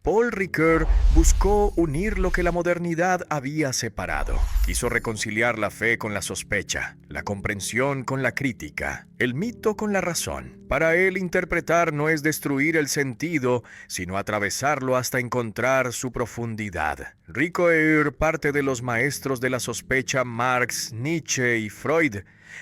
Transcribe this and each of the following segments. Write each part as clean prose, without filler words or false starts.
Paul Ricoeur buscó unir lo que la modernidad había separado. Quiso reconciliar la fe con la sospecha, la comprensión con la crítica, el mito con la razón. Para él, interpretar no es destruir el sentido, sino atravesarlo hasta encontrar su profundidad. Ricoeur parte de los maestros de la sospecha Marx, Nietzsche y Freud,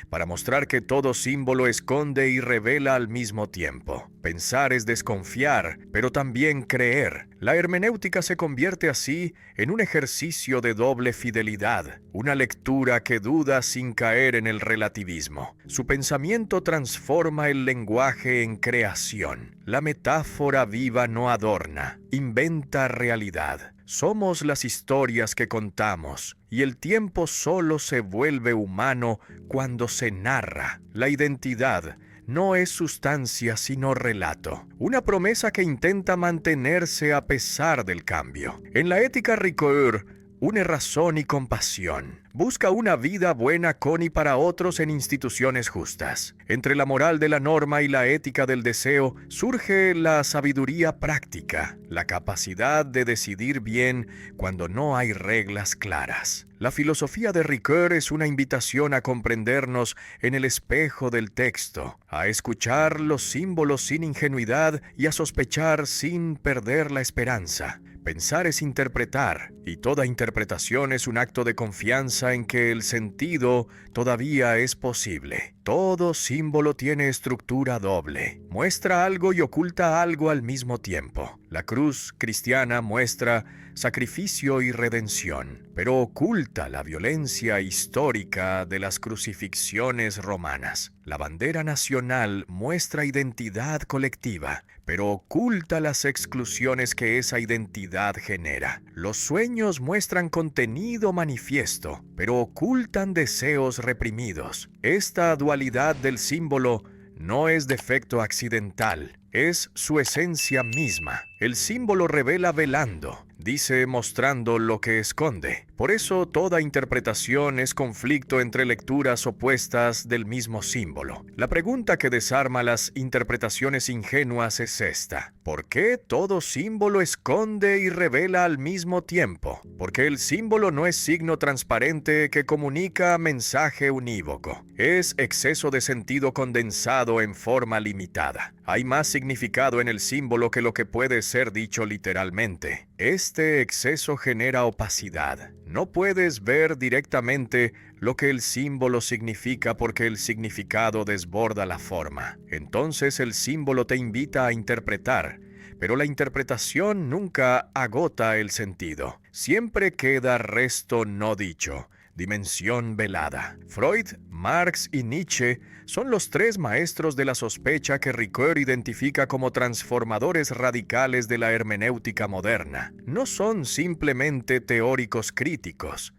para mostrar que todo símbolo esconde y revela al mismo tiempo. Pensar es desconfiar, pero también creer. La hermenéutica se convierte así en un ejercicio de doble fidelidad, una lectura que duda sin caer en el relativismo. Su pensamiento transforma el lenguaje en creación. La metáfora viva no adorna, inventa realidad. Somos las historias que contamos, y el tiempo solo se vuelve humano cuando se narra. La identidad no es sustancia sino relato, una promesa que intenta mantenerse a pesar del cambio. En la ética Ricoeur une razón y compasión. Busca una vida buena con y para otros en instituciones justas. Entre la moral de la norma y la ética del deseo surge la sabiduría práctica, la capacidad de decidir bien cuando no hay reglas claras. La filosofía de Ricoeur es una invitación a comprendernos en el espejo del texto, a escuchar los símbolos sin ingenuidad y a sospechar sin perder la esperanza. Pensar es interpretar, y toda interpretación es un acto de confianza en que el sentido todavía es posible. Todo símbolo tiene estructura doble, muestra algo y oculta algo al mismo tiempo. La cruz cristiana muestra sacrificio y redención, pero oculta la violencia histórica de las crucifixiones romanas. La bandera nacional muestra identidad colectiva, pero oculta las exclusiones que esa identidad genera. Los sueños muestran contenido manifiesto, pero ocultan deseos reprimidos. Esta dualidad del símbolo no es defecto accidental, es su esencia misma. El símbolo revela velando, dice mostrando lo que esconde. Por eso toda interpretación es conflicto entre lecturas opuestas del mismo símbolo. La pregunta que desarma las interpretaciones ingenuas es esta: ¿por qué todo símbolo esconde y revela al mismo tiempo? Porque el símbolo no es signo transparente que comunica mensaje unívoco. Es exceso de sentido condensado en forma limitada. Hay más significado en el símbolo que lo que puede ser dicho literalmente. Este exceso genera opacidad. No puedes ver directamente lo que el símbolo significa porque el significado desborda la forma. Entonces el símbolo te invita a interpretar, pero la interpretación nunca agota el sentido. Siempre queda resto no dicho, dimensión velada. Freud, Marx y Nietzsche son los tres maestros de la sospecha que Ricoeur identifica como transformadores radicales de la hermenéutica moderna. No son simplemente teóricos críticos.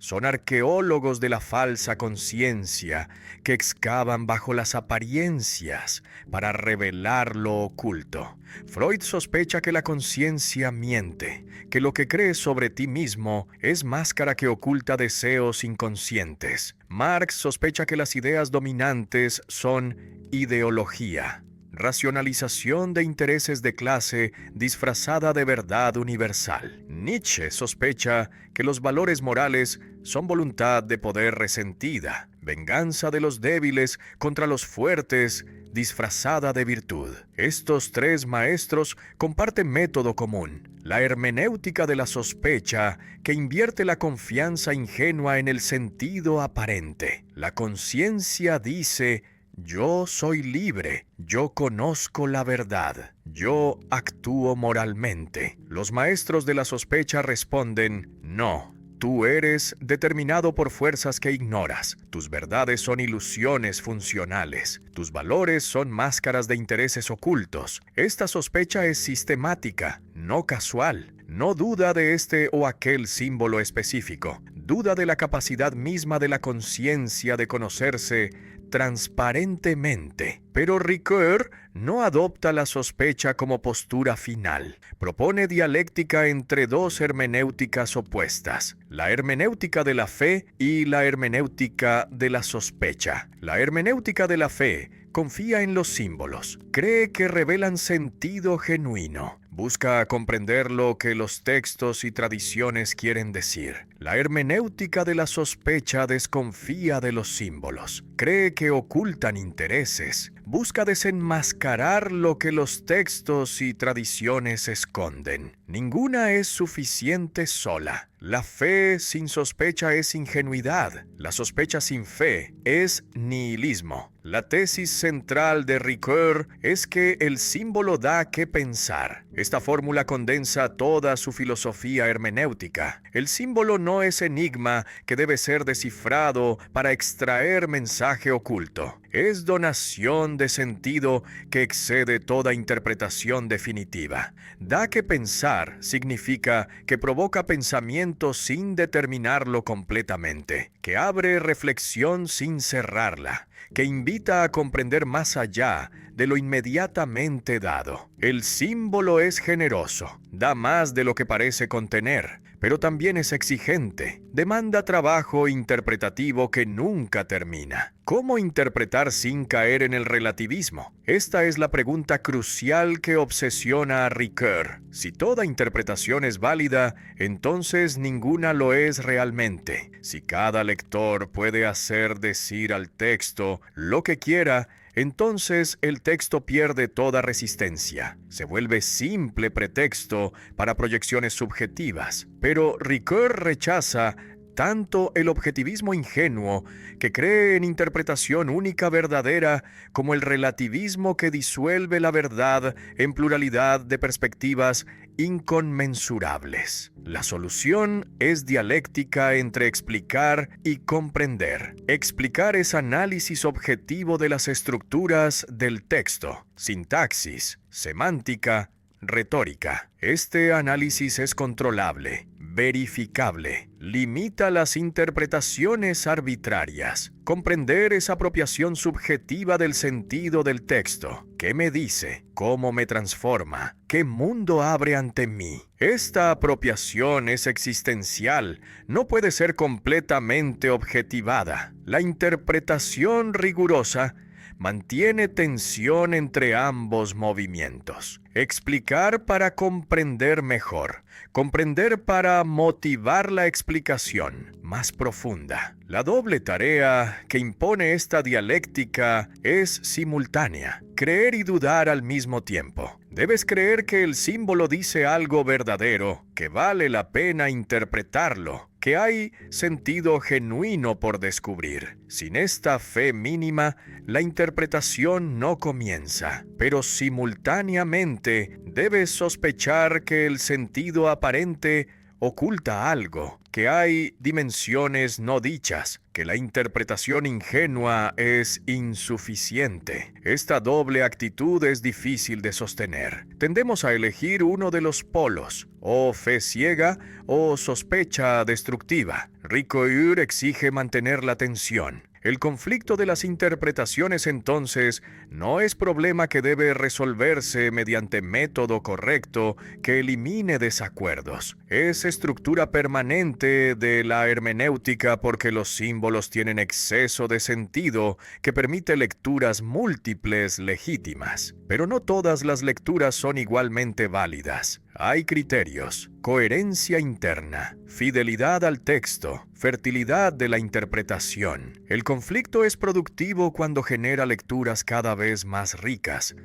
Son arqueólogos de la falsa conciencia que excavan bajo las apariencias para revelar lo oculto. Freud sospecha que la conciencia miente, que lo que crees sobre ti mismo es máscara que oculta deseos inconscientes. Marx sospecha que las ideas dominantes son ideología, racionalización de intereses de clase disfrazada de verdad universal. Nietzsche sospecha que los valores morales son voluntad de poder resentida, venganza de los débiles contra los fuertes disfrazada de virtud. Estos tres maestros comparten método común: la hermenéutica de la sospecha, que invierte la confianza ingenua en el sentido aparente. La conciencia dice: yo soy libre, yo conozco la verdad, yo actúo moralmente. Los maestros de la sospecha responden: no, tú eres determinado por fuerzas que ignoras. Tus verdades son ilusiones funcionales. Tus valores son máscaras de intereses ocultos. Esta sospecha es sistemática, no casual. No duda de este o aquel símbolo específico. Duda de la capacidad misma de la conciencia de conocerse transparentemente. Pero Ricoeur no adopta la sospecha como postura final. Propone dialéctica entre dos hermenéuticas opuestas, la hermenéutica de la fe y la hermenéutica de la sospecha. La hermenéutica de la fe confía en los símbolos, cree que revelan sentido genuino, busca comprender lo que los textos y tradiciones quieren decir. La hermenéutica de la sospecha desconfía de los símbolos, cree que ocultan intereses, busca desenmascarar lo que los textos y tradiciones esconden. Ninguna es suficiente sola. La fe sin sospecha es ingenuidad. La sospecha sin fe es nihilismo. La tesis central de Ricoeur es que el símbolo da que pensar. Esta fórmula condensa toda su filosofía hermenéutica. El símbolo no es enigma que debe ser descifrado para extraer mensaje oculto. Es donación de sentido que excede toda interpretación definitiva. Da que pensar significa que provoca pensamiento sin determinarlo completamente, que abre reflexión sin cerrarla, que invita a comprender más allá de lo inmediatamente dado. El símbolo es generoso, da más de lo que parece contener, pero también es exigente, demanda trabajo interpretativo que nunca termina. ¿Cómo interpretar sin caer en el relativismo? Esta es la pregunta crucial que obsesiona a Ricoeur. Si toda interpretación es válida, entonces ninguna lo es realmente. Si cada lector puede hacer decir al texto lo que quiera, entonces el texto pierde toda resistencia. Se vuelve simple pretexto para proyecciones subjetivas. Pero Ricoeur rechaza tanto el objetivismo ingenuo, que cree en interpretación única verdadera, como el relativismo que disuelve la verdad en pluralidad de perspectivas inconmensurables. La solución es dialéctica entre explicar y comprender. Explicar es análisis objetivo de las estructuras del texto, sintaxis, semántica, retórica. Este análisis es controlable, verificable, limita las interpretaciones arbitrarias. Comprender es apropiación subjetiva del sentido del texto. ¿Qué me dice? ¿Cómo me transforma? ¿Qué mundo abre ante mí? Esta apropiación es existencial, no puede ser completamente objetivada. La interpretación rigurosa mantiene tensión entre ambos movimientos. Explicar para comprender mejor. Comprender para motivar la explicación más profunda. La doble tarea que impone esta dialéctica es simultánea. Creer y dudar al mismo tiempo. Debes creer que el símbolo dice algo verdadero, que vale la pena interpretarlo, que hay sentido genuino por descubrir. Sin esta fe mínima, la interpretación no comienza, pero simultáneamente debes sospechar que el sentido aparente oculta algo, que hay dimensiones no dichas, que la interpretación ingenua es insuficiente. Esta doble actitud es difícil de sostener. Tendemos a elegir uno de los polos, o fe ciega o sospecha destructiva. Ricoeur exige mantener la tensión. El conflicto de las interpretaciones, entonces, no es problema que debe resolverse mediante método correcto que elimine desacuerdos. Es estructura permanente de la hermenéutica porque los símbolos tienen exceso de sentido que permite lecturas múltiples legítimas. Pero no todas las lecturas son igualmente válidas. Hay criterios, coherencia interna, fidelidad al texto, fertilidad de la interpretación. El conflicto es productivo cuando genera lecturas cada vez más ricas,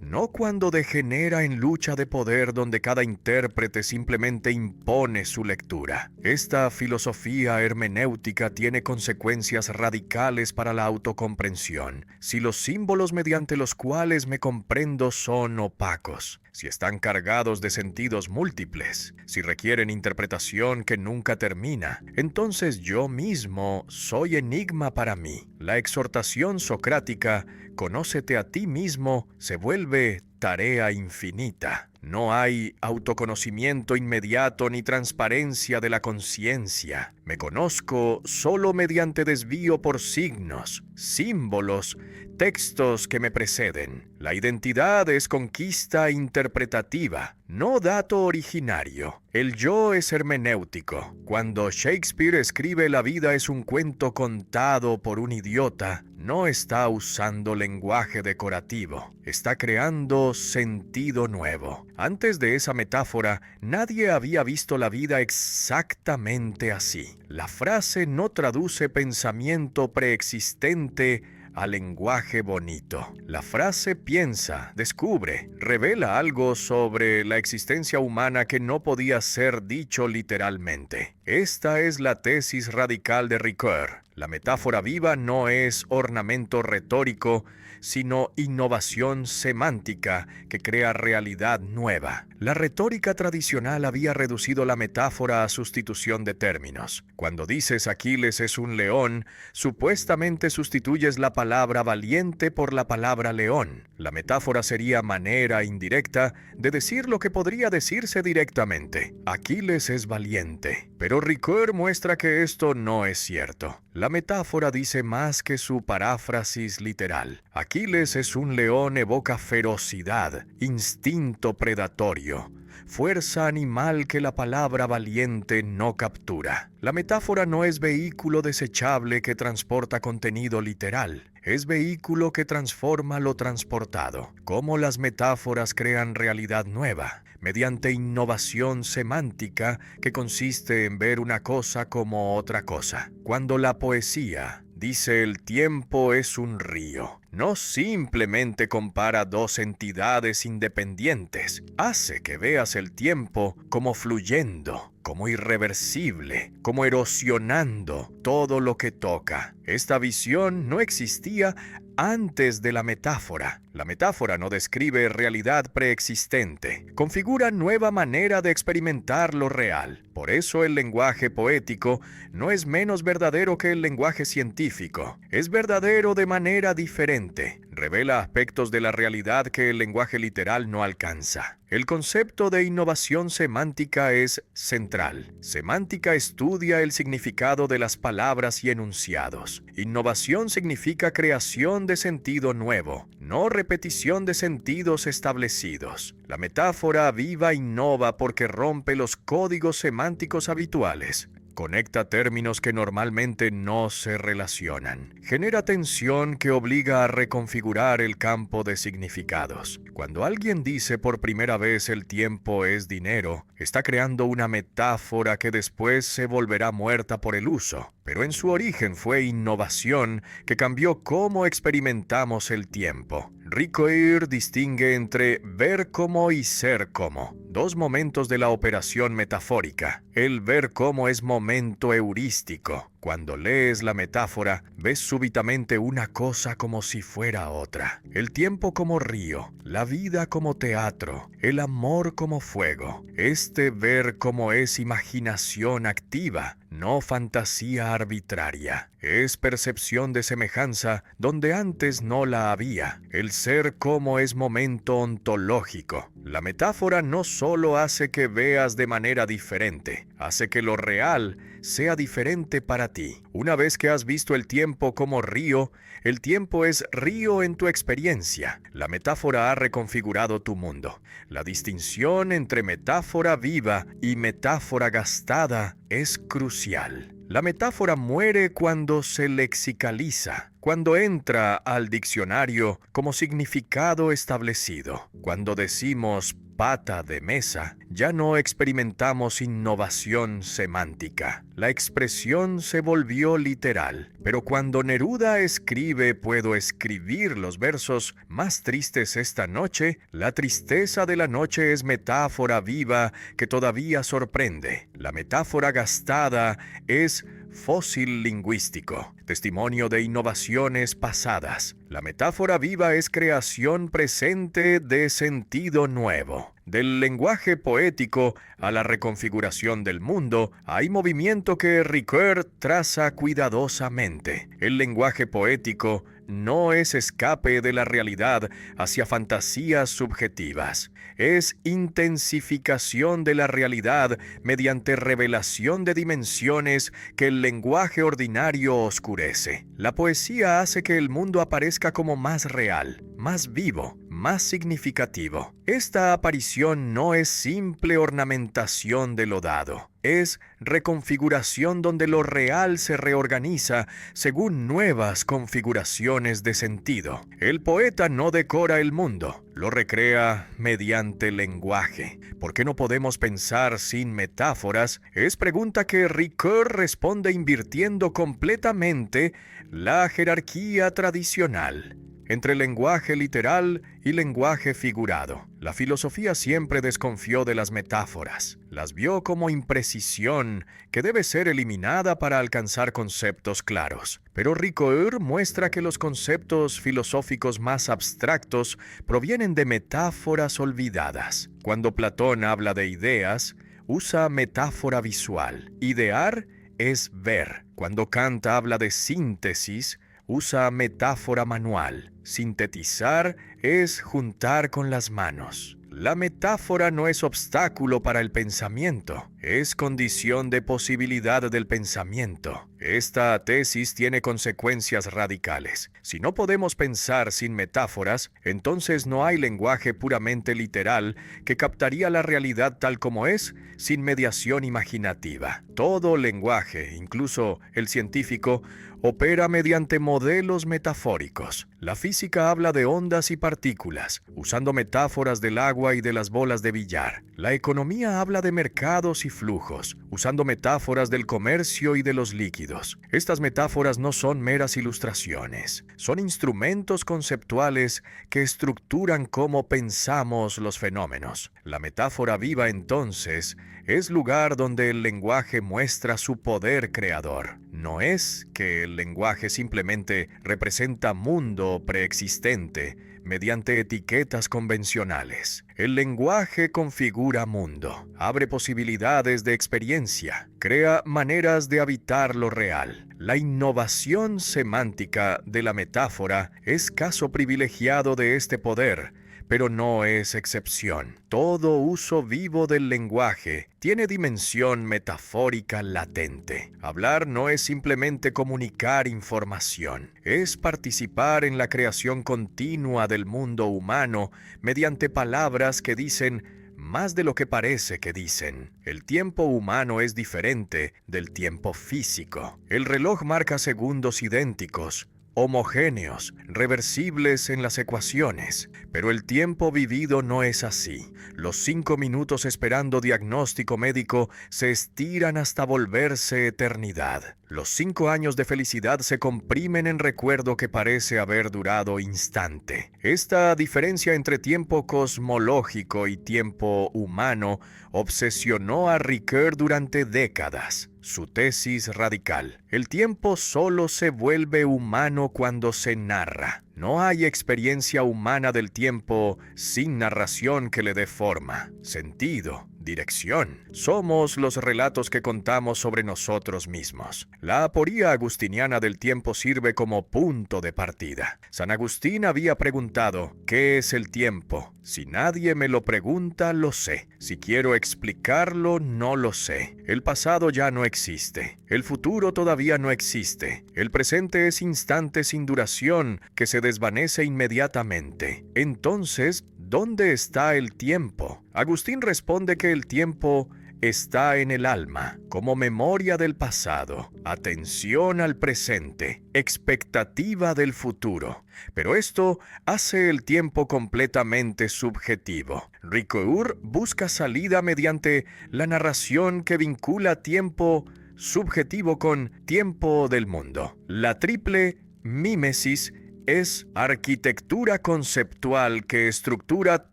no cuando degenera en lucha de poder donde cada intérprete simplemente impone su lectura. Esta filosofía hermenéutica tiene consecuencias radicales para la autocomprensión. Si los símbolos mediante los cuales me comprendo son opacos, si están cargados de sentidos múltiples, si requieren interpretación que nunca termina, entonces yo mismo soy enigma para mí. La exhortación socrática, conócete a ti mismo, se vuelve tarea infinita. No hay autoconocimiento inmediato ni transparencia de la conciencia. Me conozco solo mediante desvío por signos, símbolos, textos que me preceden. La identidad es conquista interpretativa, no dato originario. El yo es hermenéutico. Cuando Shakespeare escribe "La vida es un cuento contado por un idiota", no está usando lenguaje decorativo, está creando sentido nuevo. Antes de esa metáfora, nadie había visto la vida exactamente así. La frase no traduce pensamiento preexistente a lenguaje bonito. La frase piensa, descubre, revela algo sobre la existencia humana que no podía ser dicho literalmente. Esta es la tesis radical de Ricoeur. La metáfora viva no es ornamento retórico, sino innovación semántica que crea realidad nueva. La retórica tradicional había reducido la metáfora a sustitución de términos. Cuando dices Aquiles es un león, supuestamente sustituyes la palabra valiente por la palabra león. La metáfora sería manera indirecta de decir lo que podría decirse directamente. Aquiles es valiente. Pero Ricoeur muestra que esto no es cierto. La metáfora dice más que su paráfrasis literal. Aquiles es un león evoca ferocidad, instinto predatorio, fuerza animal que la palabra valiente no captura. La metáfora no es vehículo desechable que transporta contenido literal. Es vehículo que transforma lo transportado. Cómo las metáforas crean realidad nueva, mediante innovación semántica que consiste en ver una cosa como otra cosa. Cuando la poesía dice "el tiempo es un río", no simplemente compara dos entidades independientes, hace que veas el tiempo como fluyendo, como irreversible, como erosionando todo lo que toca. Esta visión no existía antes de la metáfora. La metáfora no describe realidad preexistente, configura nueva manera de experimentar lo real. Por eso el lenguaje poético no es menos verdadero que el lenguaje científico. Es verdadero de manera diferente. Revela aspectos de la realidad que el lenguaje literal no alcanza. El concepto de innovación semántica es central. Semántica estudia el significado de las palabras y enunciados. Innovación significa creación de sentido nuevo, no repetición de sentidos establecidos. La metáfora viva innova porque rompe los códigos semánticos habituales. Conecta términos que normalmente no se relacionan. Genera tensión que obliga a reconfigurar el campo de significados. Cuando alguien dice por primera vez "el tiempo es dinero", está creando una metáfora que después se volverá muerta por el uso. Pero en su origen fue innovación que cambió cómo experimentamos el tiempo. Ricoeur distingue entre ver cómo y ser cómo, dos momentos de la operación metafórica. El ver cómo es momento heurístico. Cuando lees la metáfora, ves súbitamente una cosa como si fuera otra. El tiempo como río, la vida como teatro, el amor como fuego. Este ver cómo es imaginación activa, no fantasía arbitraria. Es percepción de semejanza donde antes no la había. El ser como es momento ontológico. La metáfora no solo hace que veas de manera diferente, hace que lo real sea diferente para ti. Una vez que has visto el tiempo como río, el tiempo es río en tu experiencia. La metáfora ha reconfigurado tu mundo. La distinción entre metáfora viva y metáfora gastada es crucial. La metáfora muere cuando se lexicaliza, cuando entra al diccionario como significado establecido. Cuando decimos pata de mesa, ya no experimentamos innovación semántica. La expresión se volvió literal. Pero cuando Neruda escribe "puedo escribir los versos más tristes esta noche", la tristeza de la noche es metáfora viva que todavía sorprende. La metáfora gastada es fósil lingüístico, testimonio de innovaciones pasadas. La metáfora viva es creación presente de sentido nuevo. Del lenguaje poético a la reconfiguración del mundo, hay movimiento que Ricoeur traza cuidadosamente. El lenguaje poético no es escape de la realidad hacia fantasías subjetivas. Es intensificación de la realidad mediante revelación de dimensiones que el lenguaje ordinario oscurece. La poesía hace que el mundo aparezca como más real, más vivo, más significativo. Esta aparición no es simple ornamentación de lo dado. Es reconfiguración donde lo real se reorganiza según nuevas configuraciones de sentido. El poeta no decora el mundo, lo recrea mediante lenguaje. ¿Por qué no podemos pensar sin metáforas? Es pregunta que Ricoeur responde invirtiendo completamente la jerarquía tradicional entre lenguaje literal y lenguaje figurado. La filosofía siempre desconfió de las metáforas. Las vio como imprecisión que debe ser eliminada para alcanzar conceptos claros. Pero Ricoeur muestra que los conceptos filosóficos más abstractos provienen de metáforas olvidadas. Cuando Platón habla de ideas, usa metáfora visual. Idear es ver. Cuando Kant habla de síntesis, usa metáfora manual. Sintetizar es juntar con las manos. La metáfora no es obstáculo para el pensamiento, es condición de posibilidad del pensamiento. Esta tesis tiene consecuencias radicales. Si no podemos pensar sin metáforas, entonces no hay lenguaje puramente literal que captaría la realidad tal como es, sin mediación imaginativa. Todo lenguaje, incluso el científico, opera mediante modelos metafóricos. La física habla de ondas y partículas, usando metáforas del agua y de las bolas de billar. La economía habla de mercados y flujos, usando metáforas del comercio y de los líquidos. Estas metáforas no son meras ilustraciones, son instrumentos conceptuales que estructuran cómo pensamos los fenómenos. La metáfora viva, entonces, es lugar donde el lenguaje muestra su poder creador. No es que el lenguaje simplemente representa mundo preexistente mediante etiquetas convencionales. El lenguaje configura mundo, abre posibilidades de experiencia, crea maneras de habitar lo real. La innovación semántica de la metáfora es caso privilegiado de este poder, pero no es excepción. Todo uso vivo del lenguaje tiene dimensión metafórica latente. Hablar no es simplemente comunicar información, es participar en la creación continua del mundo humano mediante palabras que dicen más de lo que parece que dicen. El tiempo humano es diferente del tiempo físico. El reloj marca segundos idénticos, homogéneos, reversibles en las ecuaciones, pero el tiempo vivido no es así. Los 5 minutos esperando diagnóstico médico se estiran hasta volverse eternidad. Los 5 años de felicidad se comprimen en recuerdo que parece haber durado instante. Esta diferencia entre tiempo cosmológico y tiempo humano obsesionó a Ricoeur durante décadas. Su tesis radical: el tiempo solo se vuelve humano cuando se narra. No hay experiencia humana del tiempo sin narración que le dé forma, sentido, dirección. Somos los relatos que contamos sobre nosotros mismos. La aporía agustiniana del tiempo sirve como punto de partida. San Agustín había preguntado: ¿qué es el tiempo? Si nadie me lo pregunta, lo sé. Si quiero explicarlo, no lo sé. El pasado ya no existe. El futuro todavía no existe. El presente es instante sin duración que se desvanece inmediatamente. Entonces, ¿dónde está el tiempo? Agustín responde que el tiempo está en el alma, como memoria del pasado, atención al presente, expectativa del futuro. Pero esto hace el tiempo completamente subjetivo. Ricoeur busca salida mediante la narración que vincula tiempo subjetivo con tiempo del mundo. La triple mímesis es arquitectura conceptual que estructura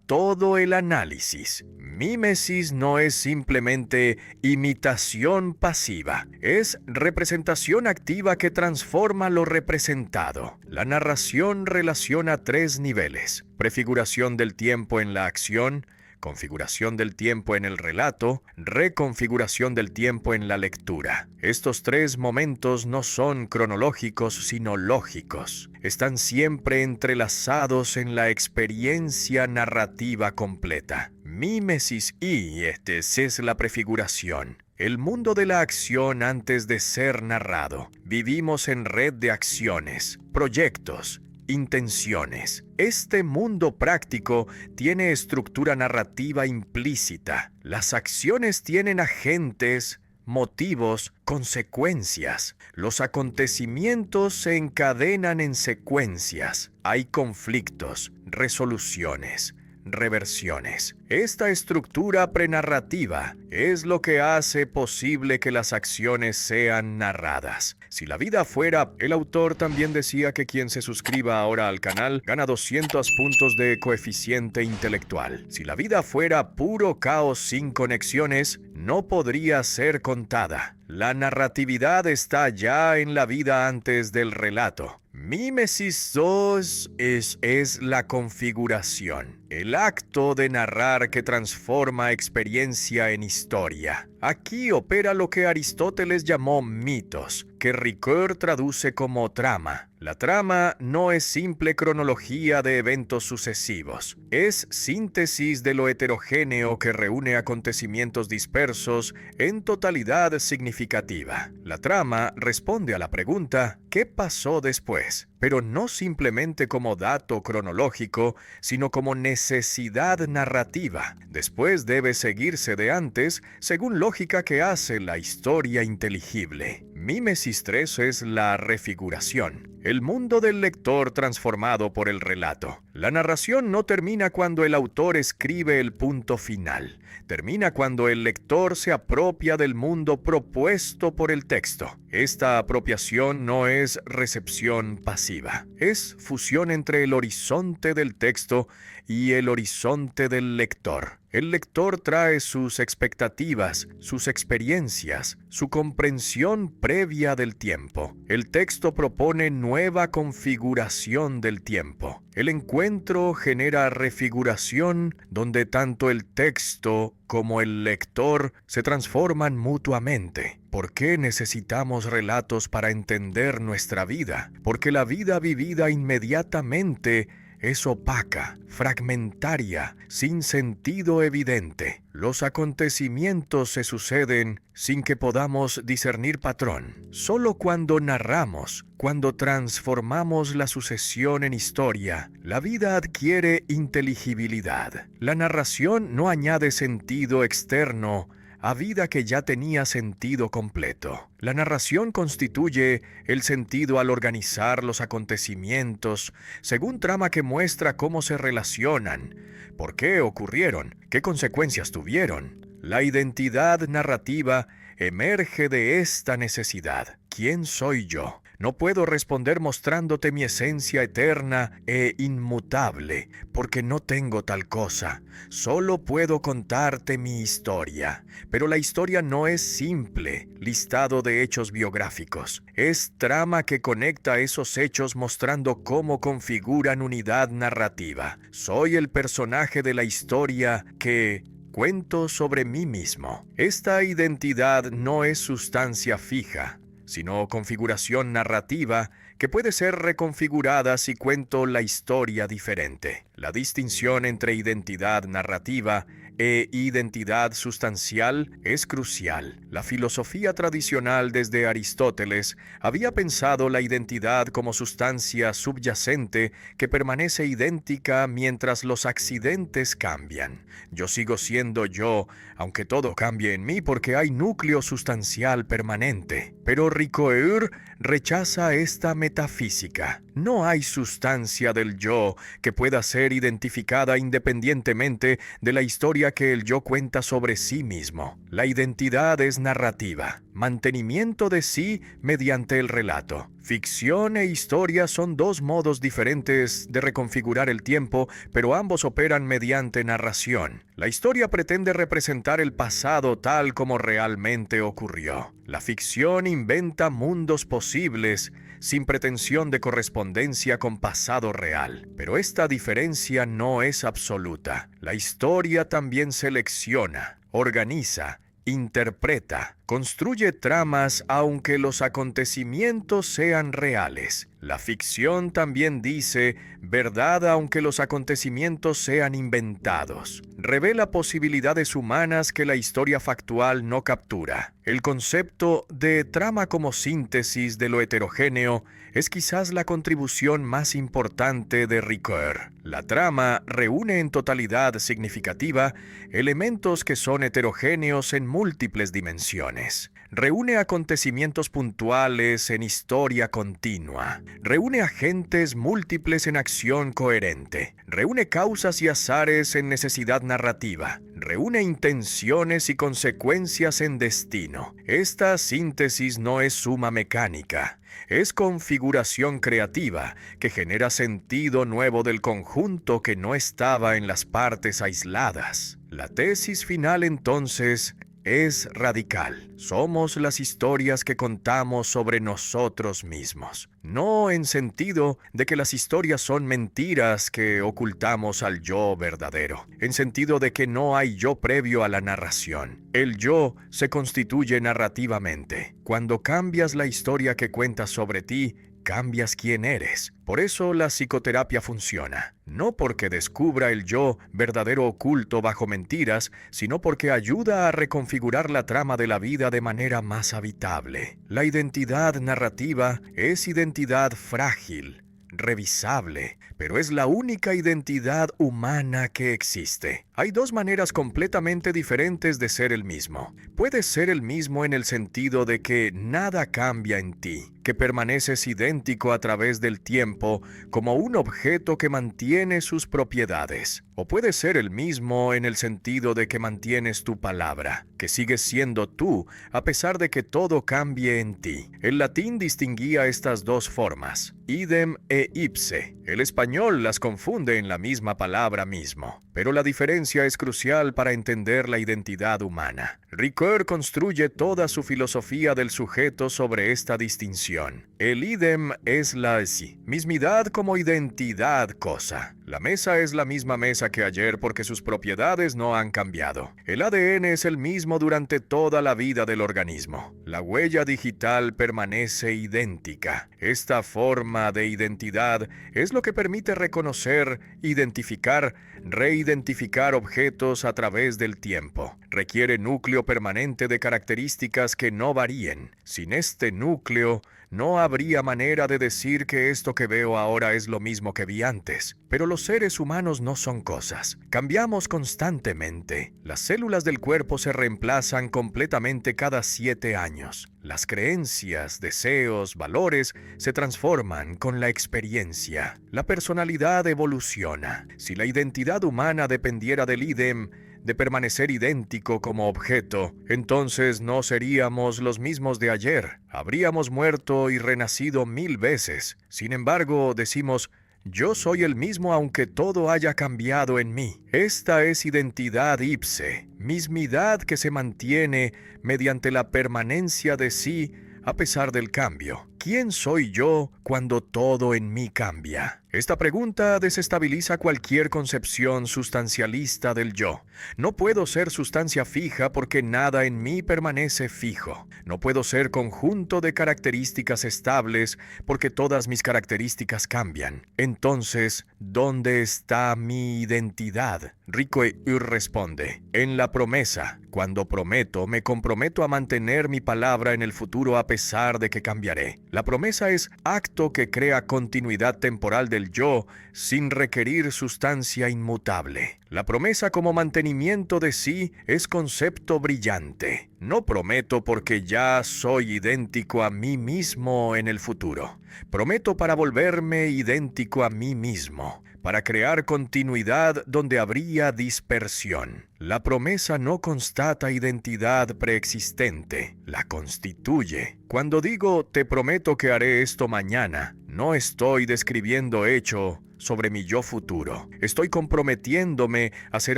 todo el análisis. Mímesis no es simplemente imitación pasiva, es representación activa que transforma lo representado. La narración relaciona 3 niveles: prefiguración del tiempo en la acción, configuración del tiempo en el relato, reconfiguración del tiempo en la lectura. Estos tres momentos no son cronológicos, sino lógicos. Están siempre entrelazados en la experiencia narrativa completa. Mímesis y es la prefiguración. El mundo de la acción antes de ser narrado. Vivimos en red de acciones, proyectos, intenciones. Este mundo práctico tiene estructura narrativa implícita. Las acciones tienen agentes, motivos, consecuencias. Los acontecimientos se encadenan en secuencias. Hay conflictos, resoluciones, reversiones. Esta estructura prenarrativa es lo que hace posible que las acciones sean narradas. Si la vida fuera... El autor también decía que quien se suscriba ahora al canal gana 200 puntos de coeficiente intelectual. Si la vida fuera puro caos sin conexiones, no podría ser contada. La narratividad está ya en la vida antes del relato. Mímesis 2 es la configuración, el acto de narrar que transforma experiencia en historia. Aquí opera lo que Aristóteles llamó mitos, que Ricoeur traduce como trama. La trama no es simple cronología de eventos sucesivos, es síntesis de lo heterogéneo que reúne acontecimientos dispersos en totalidad significativa. La trama responde a la pregunta ¿qué pasó después? Pero no simplemente como dato cronológico, sino como necesidad narrativa. Después debe seguirse de antes, según lógica que hace la historia inteligible. Mímesis 3 es la refiguración, el mundo del lector transformado por el relato. La narración no termina cuando el autor escribe el punto final. Termina cuando el lector se apropia del mundo propuesto por el texto. Esta apropiación no es recepción pasiva, es fusión entre el horizonte del texto y el horizonte del lector. El lector trae sus expectativas, sus experiencias, su comprensión previa del tiempo. El texto propone nueva configuración del tiempo. El encuentro genera refiguración donde tanto el texto como el lector se transforman mutuamente. ¿Por qué necesitamos relatos para entender nuestra vida? Porque la vida vivida inmediatamente es opaca, fragmentaria, sin sentido evidente. Los acontecimientos se suceden sin que podamos discernir patrón. Solo cuando narramos, cuando transformamos la sucesión en historia, la vida adquiere inteligibilidad. La narración no añade sentido externo a vida que ya tenía sentido completo. La narración constituye el sentido al organizar los acontecimientos según trama que muestra cómo se relacionan, por qué ocurrieron, qué consecuencias tuvieron. La identidad narrativa emerge de esta necesidad. ¿Quién soy yo? No puedo responder mostrándote mi esencia eterna e inmutable, porque no tengo tal cosa. Solo puedo contarte mi historia. Pero la historia no es simple listado de hechos biográficos. Es trama que conecta esos hechos mostrando cómo configuran unidad narrativa. Soy el personaje de la historia que cuento sobre mí mismo. Esta identidad no es sustancia fija, sino configuración narrativa que puede ser reconfigurada si cuento la historia diferente. La distinción entre identidad narrativa e identidad sustancial es crucial. La filosofía tradicional desde Aristóteles había pensado la identidad como sustancia subyacente que permanece idéntica mientras los accidentes cambian. Yo sigo siendo yo, aunque todo cambie en mí porque hay núcleo sustancial permanente. Pero Ricoeur rechaza esta metafísica. No hay sustancia del yo que pueda ser identificada independientemente de la historia que el yo cuenta sobre sí mismo. La identidad es narrativa, mantenimiento de sí mediante el relato. Ficción e historia son dos modos diferentes de reconfigurar el tiempo, pero ambos operan mediante narración. La historia pretende representar el pasado tal como realmente ocurrió. La ficción inventa mundos posibles sin pretensión de correspondencia con pasado real. Pero esta diferencia no es absoluta. La historia también selecciona, organiza, interpreta, construye tramas aunque los acontecimientos sean reales. La ficción también dice verdad aunque los acontecimientos sean inventados. Revela posibilidades humanas que la historia factual no captura. El concepto de trama como síntesis de lo heterogéneo es quizás la contribución más importante de Ricoeur. La trama reúne en totalidad significativa elementos que son heterogéneos en múltiples dimensiones. Reúne acontecimientos puntuales en historia continua. Reúne agentes múltiples en acción coherente. Reúne causas y azares en necesidad narrativa. Reúne intenciones y consecuencias en destino. Esta síntesis no es suma mecánica. Es configuración creativa que genera sentido nuevo del conjunto que no estaba en las partes aisladas. La tesis final entonces es radical. Somos las historias que contamos sobre nosotros mismos. No en sentido de que las historias son mentiras que ocultamos al yo verdadero. En sentido de que no hay yo previo a la narración. El yo se constituye narrativamente. Cuando cambias la historia que cuentas sobre ti, cambias quién eres. Por eso la psicoterapia funciona. No porque descubra el yo verdadero oculto bajo mentiras, sino porque ayuda a reconfigurar la trama de la vida de manera más habitable. La identidad narrativa es identidad frágil, revisable, pero es la única identidad humana que existe. Hay dos maneras completamente diferentes de ser el mismo. Puedes ser el mismo en el sentido de que nada cambia en ti, que permaneces idéntico a través del tiempo como un objeto que mantiene sus propiedades. O puedes ser el mismo en el sentido de que mantienes tu palabra, que sigues siendo tú a pesar de que todo cambie en ti. El latín distinguía estas dos formas, idem e ipse. El español las confunde en la misma palabra mismo, pero la diferencia es crucial para entender la identidad humana. Ricoeur construye toda su filosofía del sujeto sobre esta distinción. El idem es la mismidad como identidad cosa. La mesa es la misma mesa que ayer porque sus propiedades no han cambiado. El ADN es el mismo durante toda la vida del organismo. La huella digital permanece idéntica. Esta forma de identidad es lo que permite reconocer, identificar, reidentificar objetos a través del tiempo. Requiere núcleo permanente de características que no varíen. Sin este núcleo, no habría manera de decir que esto que veo ahora es lo mismo que vi antes. Pero los seres humanos no son cosas. Cambiamos constantemente. Las células del cuerpo se reemplazan completamente cada 7 años. Las creencias, deseos, valores se transforman con la experiencia. La personalidad evoluciona. Si la identidad humana dependiera del idem, de permanecer idéntico como objeto, entonces no seríamos los mismos de ayer. Habríamos muerto y renacido 1000 veces. Sin embargo, decimos, yo soy el mismo aunque todo haya cambiado en mí. Esta es identidad ipse, mismidad que se mantiene mediante la permanencia de sí a pesar del cambio. ¿Quién soy yo cuando todo en mí cambia? Esta pregunta desestabiliza cualquier concepción sustancialista del yo. No puedo ser sustancia fija porque nada en mí permanece fijo. No puedo ser conjunto de características estables porque todas mis características cambian. Entonces, ¿dónde está mi identidad? Ricoeur responde, en la promesa. Cuando prometo, me comprometo a mantener mi palabra en el futuro a pesar de que cambiaré. La promesa es acto que crea continuidad temporal del yo sin requerir sustancia inmutable. La promesa como mantenimiento de sí es concepto brillante. No prometo porque ya soy idéntico a mí mismo en el futuro. Prometo para volverme idéntico a mí mismo, para crear continuidad donde habría dispersión. La promesa no constata identidad preexistente, la constituye. Cuando digo te prometo que haré esto mañana, no estoy describiendo hecho, sobre mi yo futuro. Estoy comprometiéndome a ser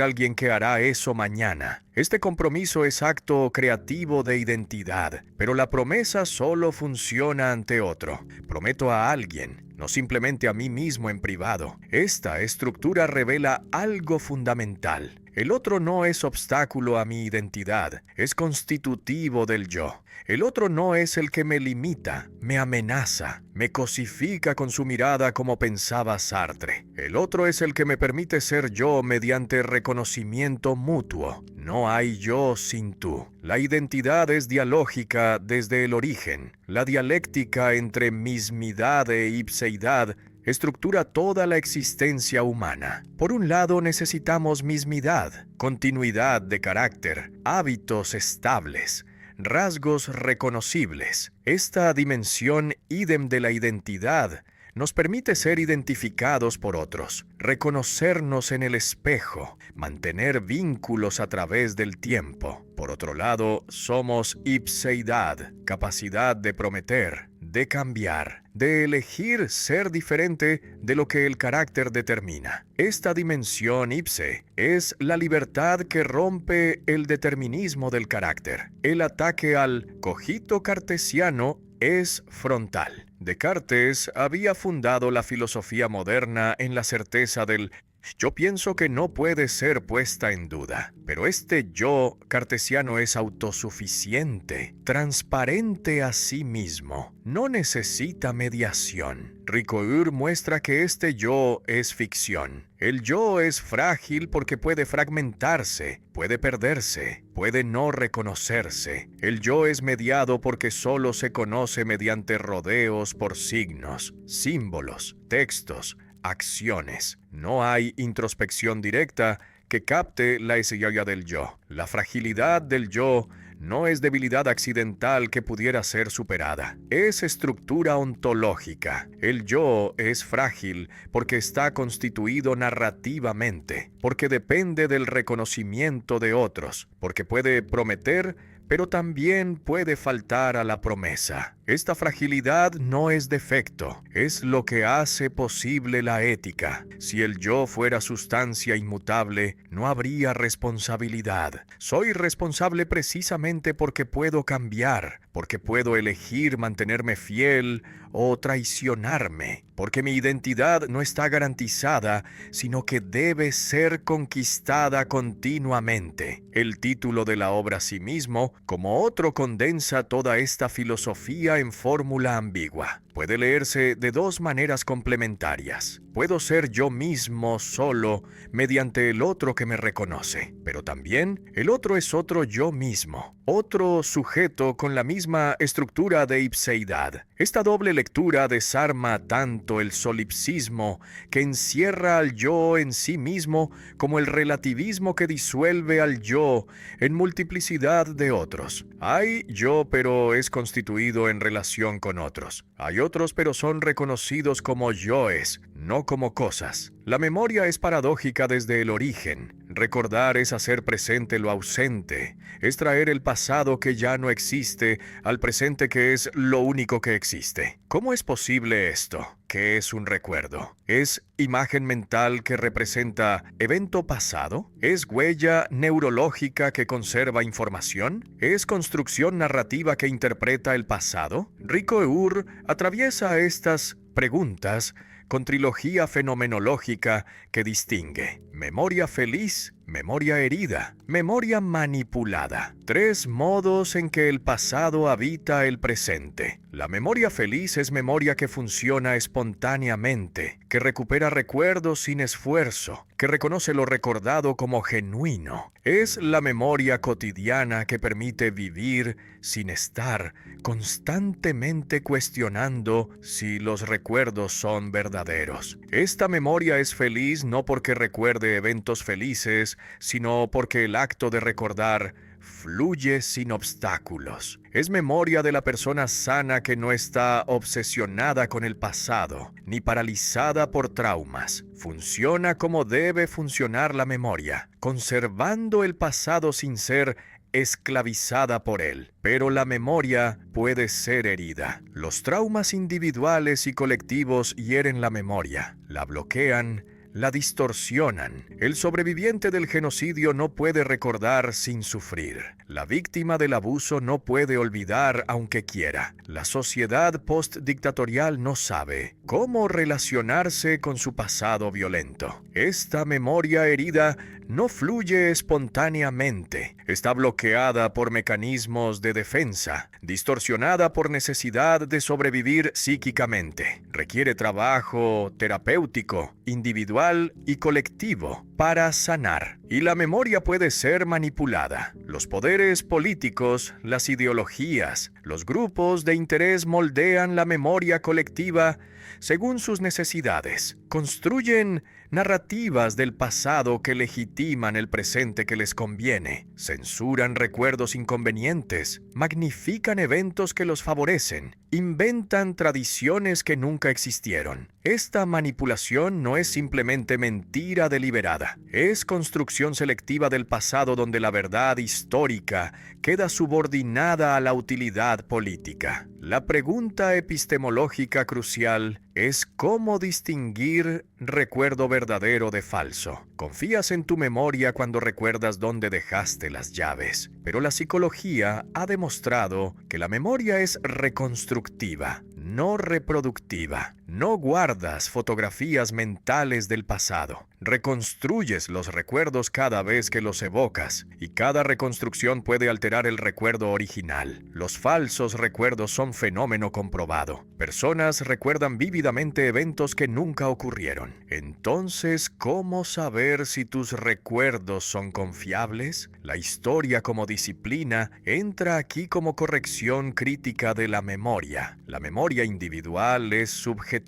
alguien que hará eso mañana. Este compromiso es acto creativo de identidad, pero la promesa solo funciona ante otro. Prometo a alguien, no simplemente a mí mismo en privado. Esta estructura revela algo fundamental. El otro no es obstáculo a mi identidad, es constitutivo del yo. El otro no es el que me limita, me amenaza, me cosifica con su mirada como pensaba Sartre. El otro es el que me permite ser yo mediante reconocimiento mutuo. No hay yo sin tú. La identidad es dialógica desde el origen. La dialéctica entre mismidad e ipseidad estructura toda la existencia humana. Por un lado necesitamos mismidad, continuidad de carácter, hábitos estables, rasgos reconocibles. Esta dimensión ídem de la identidad nos permite ser identificados por otros, reconocernos en el espejo, mantener vínculos a través del tiempo. Por otro lado, somos ipseidad, capacidad de prometer, de cambiar, de elegir ser diferente de lo que el carácter determina. Esta dimensión ipse es la libertad que rompe el determinismo del carácter. El ataque al cogito cartesiano es frontal. Descartes había fundado la filosofía moderna en la certeza del yo pienso que no puede ser puesta en duda, pero este yo cartesiano es autosuficiente, transparente a sí mismo, no necesita mediación. Ricoeur muestra que este yo es ficción. El yo es frágil porque puede fragmentarse, puede perderse, puede no reconocerse. El yo es mediado porque solo se conoce mediante rodeos por signos, símbolos, textos, acciones. No hay introspección directa que capte la esencia del yo. La fragilidad del yo no es debilidad accidental que pudiera ser superada. Es estructura ontológica. El yo es frágil porque está constituido narrativamente, porque depende del reconocimiento de otros, porque puede prometer, pero también puede faltar a la promesa. Esta fragilidad no es defecto, es lo que hace posible la ética. Si el yo fuera sustancia inmutable, no habría responsabilidad. Soy responsable precisamente porque puedo cambiar, porque puedo elegir mantenerme fiel o traicionarme, porque mi identidad no está garantizada, sino que debe ser conquistada continuamente. El título de la obra sí mismo, como otro, condensa toda esta filosofía en fórmula ambigua. Puede leerse de dos maneras complementarias. Puedo ser yo mismo solo mediante el otro que me reconoce, pero también el otro es otro yo mismo, otro sujeto con la misma estructura de ipseidad. Esta doble lectura desarma tanto el solipsismo que encierra al yo en sí mismo como el relativismo que disuelve al yo en multiplicidad de otros. Hay yo, pero es constituido en relación con otros. Hay otros, pero son reconocidos como yoes, no como cosas. La memoria es paradójica desde el origen. Recordar es hacer presente lo ausente, es traer el pasado que ya no existe al presente que es lo único que existe. ¿Cómo es posible esto? ¿Qué es un recuerdo? ¿Es imagen mental que representa evento pasado? ¿Es huella neurológica que conserva información? ¿Es construcción narrativa que interpreta el pasado? Ricoeur atraviesa estas preguntas con trilogía fenomenológica que distingue memoria feliz, memoria herida, memoria manipulada. Tres modos en que el pasado habita el presente. La memoria feliz es memoria que funciona espontáneamente, que recupera recuerdos sin esfuerzo, que reconoce lo recordado como genuino. Es la memoria cotidiana que permite vivir sin estar constantemente cuestionando si los recuerdos son verdaderos. Esta memoria es feliz no porque recuerde eventos felices, sino porque el acto de recordar fluye sin obstáculos. Es memoria de la persona sana que no está obsesionada con el pasado, ni paralizada por traumas. Funciona como debe funcionar la memoria, conservando el pasado sin ser esclavizada por él. Pero la memoria puede ser herida. Los traumas individuales y colectivos hieren la memoria, la bloquean, la distorsionan. El sobreviviente del genocidio no puede recordar sin sufrir. La víctima del abuso no puede olvidar aunque quiera. La sociedad postdictatorial no sabe cómo relacionarse con su pasado violento. Esta memoria herida no fluye espontáneamente. Está bloqueada por mecanismos de defensa, distorsionada por necesidad de sobrevivir psíquicamente. Requiere trabajo terapéutico, individual y colectivo para sanar. Y la memoria puede ser manipulada. Los poderes políticos, las ideologías, los grupos de interés moldean la memoria colectiva según sus necesidades. Construyen narrativas del pasado que legitiman el presente que les conviene. Censuran recuerdos inconvenientes, magnifican eventos que los favorecen, inventan tradiciones que nunca existieron. Esta manipulación no es simplemente mentira deliberada, es construcción selectiva del pasado donde la verdad histórica queda subordinada a la utilidad política. La pregunta epistemológica crucial es cómo distinguir recuerdo verdadero de falso. Confías en tu memoria cuando recuerdas dónde dejaste las llaves, pero la psicología ha demostrado que la memoria es reconstructiva, no reproductiva. No guardas fotografías mentales del pasado. Reconstruyes los recuerdos cada vez que los evocas, y cada reconstrucción puede alterar el recuerdo original. Los falsos recuerdos son fenómeno comprobado. Personas recuerdan vívidamente eventos que nunca ocurrieron. Entonces, ¿cómo saber si tus recuerdos son confiables? La historia como disciplina entra aquí como corrección crítica de la memoria. La memoria individual es subjetiva.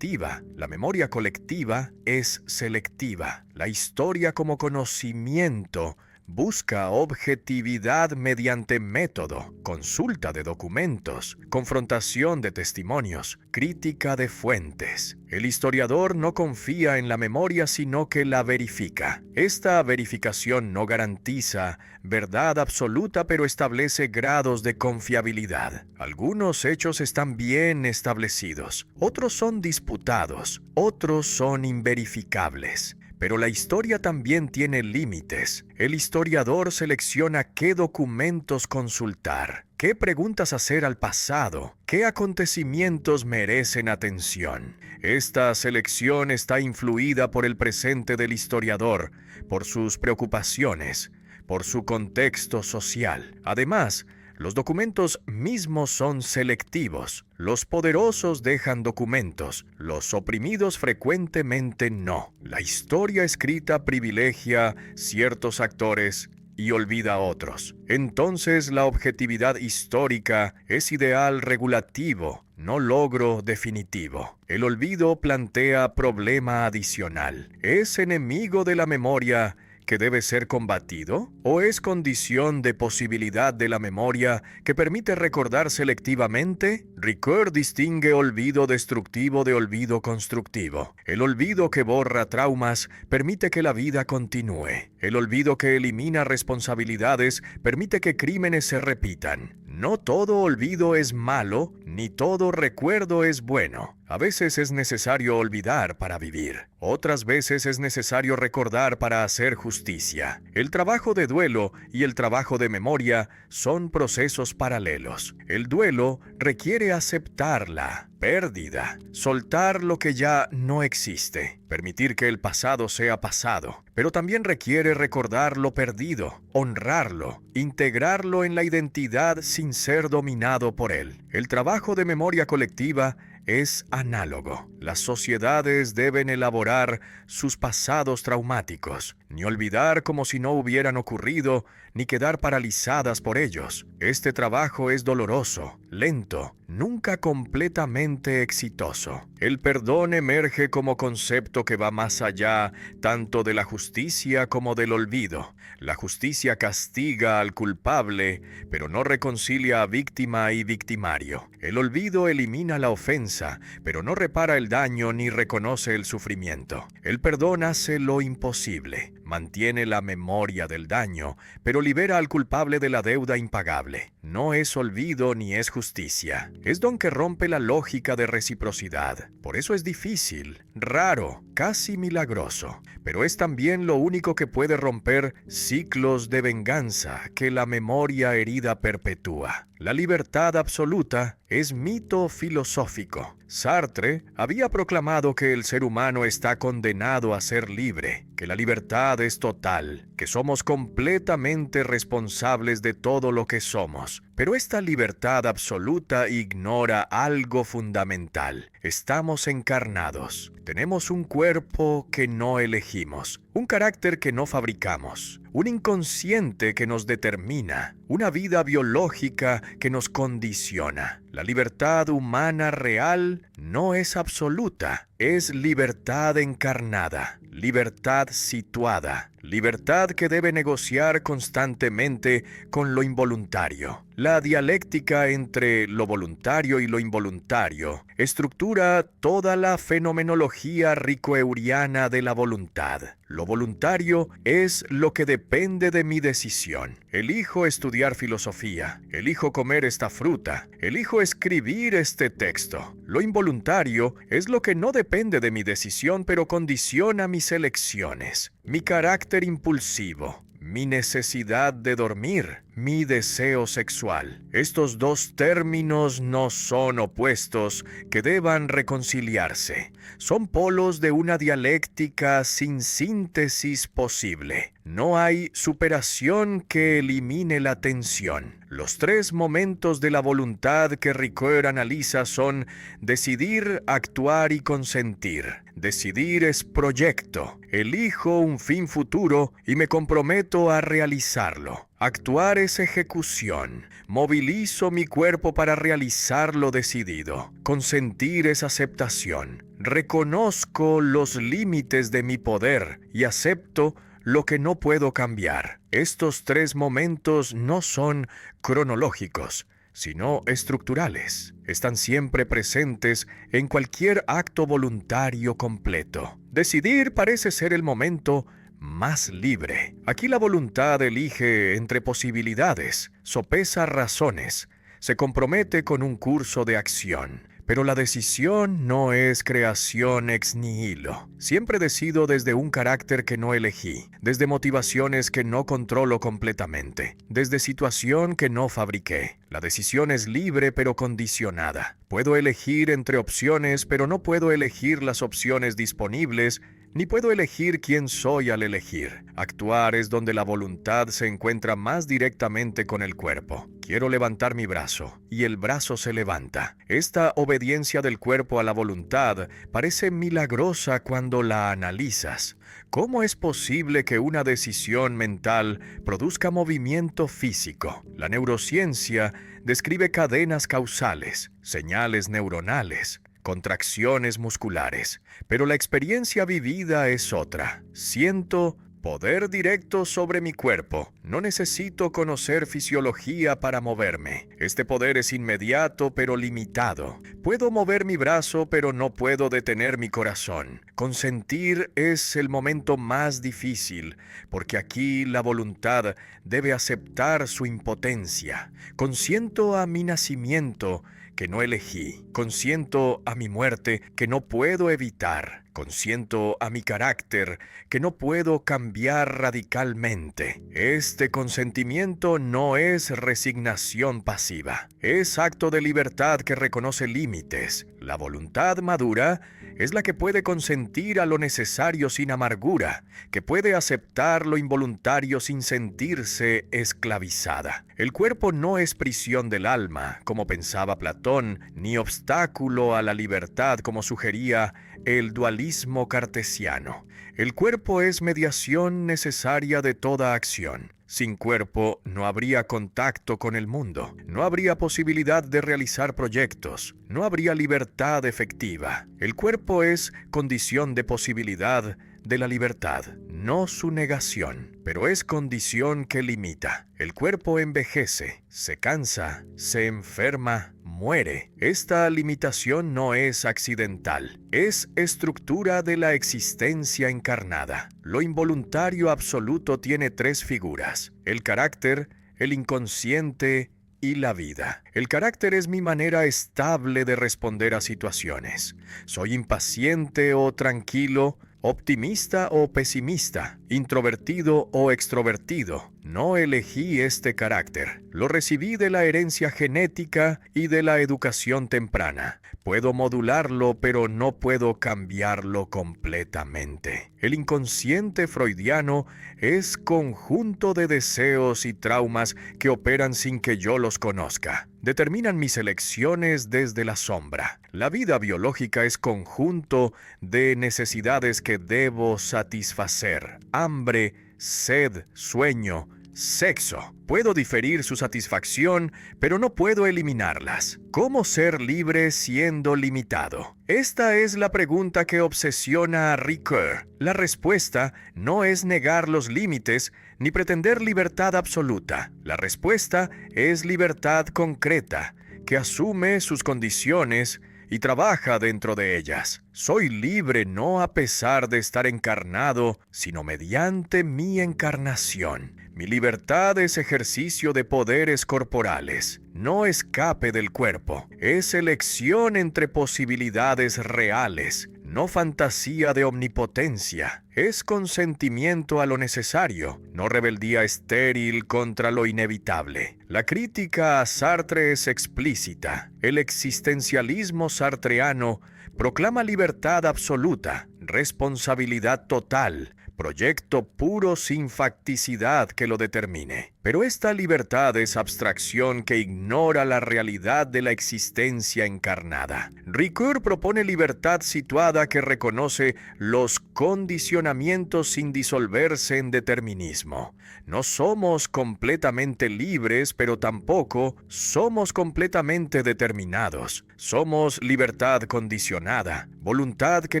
La memoria colectiva es selectiva. La historia como conocimiento busca objetividad mediante método, consulta de documentos, confrontación de testimonios, crítica de fuentes. El historiador no confía en la memoria, sino que la verifica. Esta verificación no garantiza verdad absoluta, pero establece grados de confiabilidad. Algunos hechos están bien establecidos, otros son disputados, otros son inverificables. Pero la historia también tiene límites. El historiador selecciona qué documentos consultar, qué preguntas hacer al pasado, qué acontecimientos merecen atención. Esta selección está influida por el presente del historiador, por sus preocupaciones, por su contexto social. Además, los documentos mismos son selectivos. Los poderosos dejan documentos, los oprimidos frecuentemente no. La historia escrita privilegia ciertos actores y olvida a otros. Entonces la objetividad histórica es ideal regulativo, no logro definitivo. El olvido plantea problema adicional. ¿Es enemigo de la memoria que debe ser combatido? ¿O es condición de posibilidad de la memoria que permite recordar selectivamente? Ricoeur distingue olvido destructivo de olvido constructivo. El olvido que borra traumas permite que la vida continúe. El olvido que elimina responsabilidades permite que crímenes se repitan. No todo olvido es malo, ni todo recuerdo es bueno. A veces es necesario olvidar para vivir. Otras veces es necesario recordar para hacer justicia. El trabajo de duelo y el trabajo de memoria son procesos paralelos. El duelo requiere aceptar la pérdida, soltar lo que ya no existe, permitir que el pasado sea pasado, pero también requiere recordar lo perdido, honrarlo, integrarlo en la identidad sin ser dominado por él. El trabajo de memoria colectiva es análogo. Las sociedades deben elaborar sus pasados traumáticos, ni olvidar como si no hubieran ocurrido, ni quedar paralizadas por ellos. Este trabajo es doloroso, lento, nunca completamente exitoso. El perdón emerge como concepto que va más allá tanto de la justicia como del olvido. La justicia castiga al culpable, pero no reconcilia a víctima y victimario. El olvido elimina la ofensa, pero no repara el daño ni reconoce el sufrimiento. El perdón hace lo imposible. mantiene la memoria del daño, pero libera al culpable de la deuda impagable. No es olvido ni es justicia. Es don que rompe la lógica de reciprocidad. Por eso es difícil, raro, casi milagroso. Pero es también lo único que puede romper ciclos de venganza que la memoria herida perpetúa. La libertad absoluta es mito filosófico. Sartre había proclamado que el ser humano está condenado a ser libre, que la libertad es total, que somos completamente responsables de todo lo que somos. Pero esta libertad absoluta ignora algo fundamental. Estamos encarnados. Tenemos un cuerpo que no elegimos, un carácter que no fabricamos, un inconsciente que nos determina, una vida biológica que nos condiciona. La libertad humana real no es absoluta, es libertad encarnada, libertad situada, libertad que debe negociar constantemente con lo involuntario. La dialéctica entre lo voluntario y lo involuntario estructura toda la fenomenología ricoeuriana de la voluntad. Lo voluntario es lo que depende de mi decisión. Elijo estudiar filosofía, elijo comer esta fruta, elijo escribir este texto. Lo involuntario es lo que no depende de mi decisión, pero condiciona mis elecciones, mi carácter impulsivo, mi necesidad de dormir, mi deseo sexual. Estos dos términos no son opuestos que deban reconciliarse. Son polos de una dialéctica sin síntesis posible. No hay superación que elimine la tensión. Los tres momentos de la voluntad que Ricoeur analiza son decidir, actuar y consentir. Decidir es proyecto. Elijo un fin futuro y me comprometo a realizarlo. Actuar es ejecución. Movilizo mi cuerpo para realizar lo decidido. Consentir es aceptación. Reconozco los límites de mi poder y acepto lo que no puedo cambiar. Estos tres momentos no son cronológicos, sino estructurales. Están siempre presentes en cualquier acto voluntario completo. Decidir parece ser el momento más libre. Aquí la voluntad elige entre posibilidades, sopesa razones, se compromete con un curso de acción. Pero la decisión no es creación ex nihilo. Siempre decido desde un carácter que no elegí, desde motivaciones que no controlo completamente, desde situación que no fabriqué. La decisión es libre pero condicionada. Puedo elegir entre opciones, pero no puedo elegir las opciones disponibles, ni puedo elegir quién soy al elegir. Actuar es donde la voluntad se encuentra más directamente con el cuerpo. Quiero levantar mi brazo, y el brazo se levanta. Esta obediencia del cuerpo a la voluntad parece milagrosa cuando la analizas. ¿Cómo es posible que una decisión mental produzca movimiento físico? La neurociencia describe cadenas causales, señales neuronales, contracciones musculares, pero la experiencia vivida es otra. Siento poder directo sobre mi cuerpo. No necesito conocer fisiología para moverme. Este poder es inmediato pero limitado. Puedo mover mi brazo pero no puedo detener mi corazón. Consentir es el momento más difícil, porque aquí la voluntad debe aceptar su impotencia. Consiento a mi nacimiento, que no elegí. Consiento a mi muerte, que no puedo evitar. Consiento a mi carácter, que no puedo cambiar radicalmente. Este consentimiento no es resignación pasiva. Es acto de libertad que reconoce límites. La voluntad madura es la que puede consentir a lo necesario sin amargura, que puede aceptar lo involuntario sin sentirse esclavizada. El cuerpo no es prisión del alma, como pensaba Platón, ni obstáculo a la libertad, como sugería el dualismo cartesiano. El cuerpo es mediación necesaria de toda acción. Sin cuerpo no habría contacto con el mundo, no habría posibilidad de realizar proyectos, no habría libertad efectiva. El cuerpo es condición de posibilidad de la libertad, no su negación, pero es condición que limita. El cuerpo envejece, se cansa, se enferma, muere. Esta limitación no es accidental, es estructura de la existencia encarnada. Lo involuntario absoluto tiene tres figuras: el carácter, el inconsciente y la vida. El carácter es mi manera estable de responder a situaciones. Soy impaciente o tranquilo, optimista o pesimista, introvertido o extrovertido. No elegí este carácter. Lo recibí de la herencia genética y de la educación temprana. Puedo modularlo, pero no puedo cambiarlo completamente. El inconsciente freudiano es conjunto de deseos y traumas que operan sin que yo los conozca. Determinan mis elecciones desde la sombra. La vida biológica es conjunto de necesidades que debo satisfacer: hambre, sed, sueño, sexo. Puedo diferir su satisfacción, pero no puedo eliminarlas. ¿Cómo ser libre siendo limitado? Esta es la pregunta que obsesiona a Ricoeur. La respuesta no es negar los límites ni pretender libertad absoluta. La respuesta es libertad concreta, que asume sus condiciones y trabaja dentro de ellas. Soy libre no a pesar de estar encarnado, sino mediante mi encarnación. Mi libertad es ejercicio de poderes corporales, no escape del cuerpo. Es elección entre posibilidades reales, no fantasía de omnipotencia. Es consentimiento a lo necesario, no rebeldía estéril contra lo inevitable. La crítica a Sartre es explícita. El existencialismo sartreano proclama libertad absoluta, responsabilidad total, proyecto puro sin facticidad que lo determine. Pero esta libertad es abstracción que ignora la realidad de la existencia encarnada. Ricoeur propone libertad situada que reconoce los condicionamientos sin disolverse en determinismo. No somos completamente libres, pero tampoco somos completamente determinados. Somos libertad condicionada, voluntad que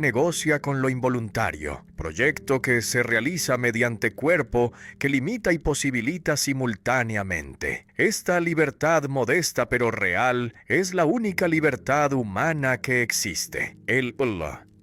negocia con lo involuntario, proyecto que se realiza mediante cuerpo que limita y posibilita simultáneamente. Esta libertad modesta pero real es la única libertad humana que existe. El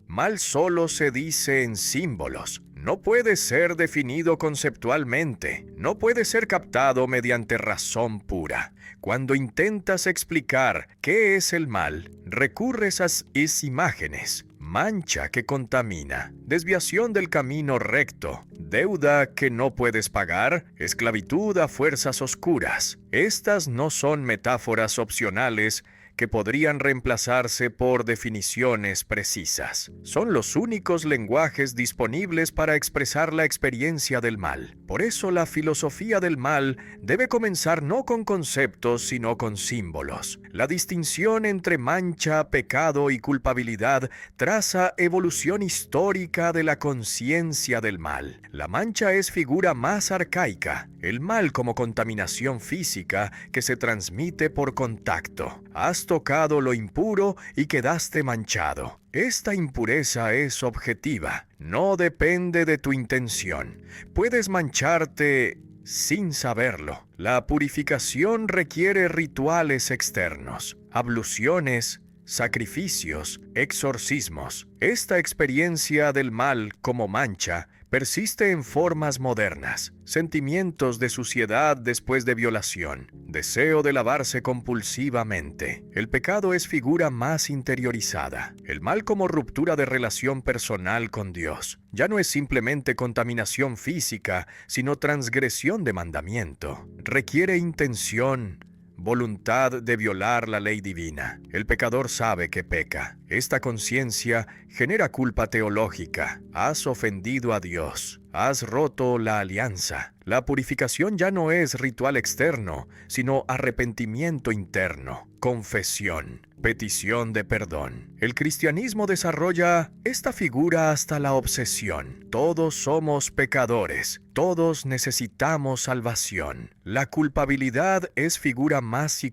mal solo se dice en símbolos. No puede ser definido conceptualmente, no puede ser captado mediante razón pura. Cuando intentas explicar qué es el mal, recurres a esas imágenes: mancha que contamina, desviación del camino recto, deuda que no puedes pagar, esclavitud a fuerzas oscuras. Estas no son metáforas opcionales que podrían reemplazarse por definiciones precisas. Son los únicos lenguajes disponibles para expresar la experiencia del mal. Por eso la filosofía del mal debe comenzar no con conceptos, sino con símbolos. La distinción entre mancha, pecado y culpabilidad traza evolución histórica de la conciencia del mal. La mancha es figura más arcaica, el mal como contaminación física que se transmite por contacto. Has tocado lo impuro y quedaste manchado. Esta impureza es objetiva, no depende de tu intención. Puedes mancharte sin saberlo. La purificación requiere rituales externos, abluciones, sacrificios, exorcismos. Esta experiencia del mal como mancha persiste en formas modernas: sentimientos de suciedad después de violación, deseo de lavarse compulsivamente. El pecado es figura más interiorizada. El mal como ruptura de relación personal con Dios. Ya no es simplemente contaminación física, sino transgresión de mandamiento. Requiere intención, voluntad de violar la ley divina. El pecador sabe que peca. Esta conciencia genera culpa teológica. Has ofendido a Dios. Has roto la alianza. La purificación ya no es ritual externo, sino arrepentimiento interno, confesión, petición de perdón. El cristianismo desarrolla esta figura hasta la obsesión. Todos somos pecadores. Todos necesitamos salvación. La culpabilidad es figura más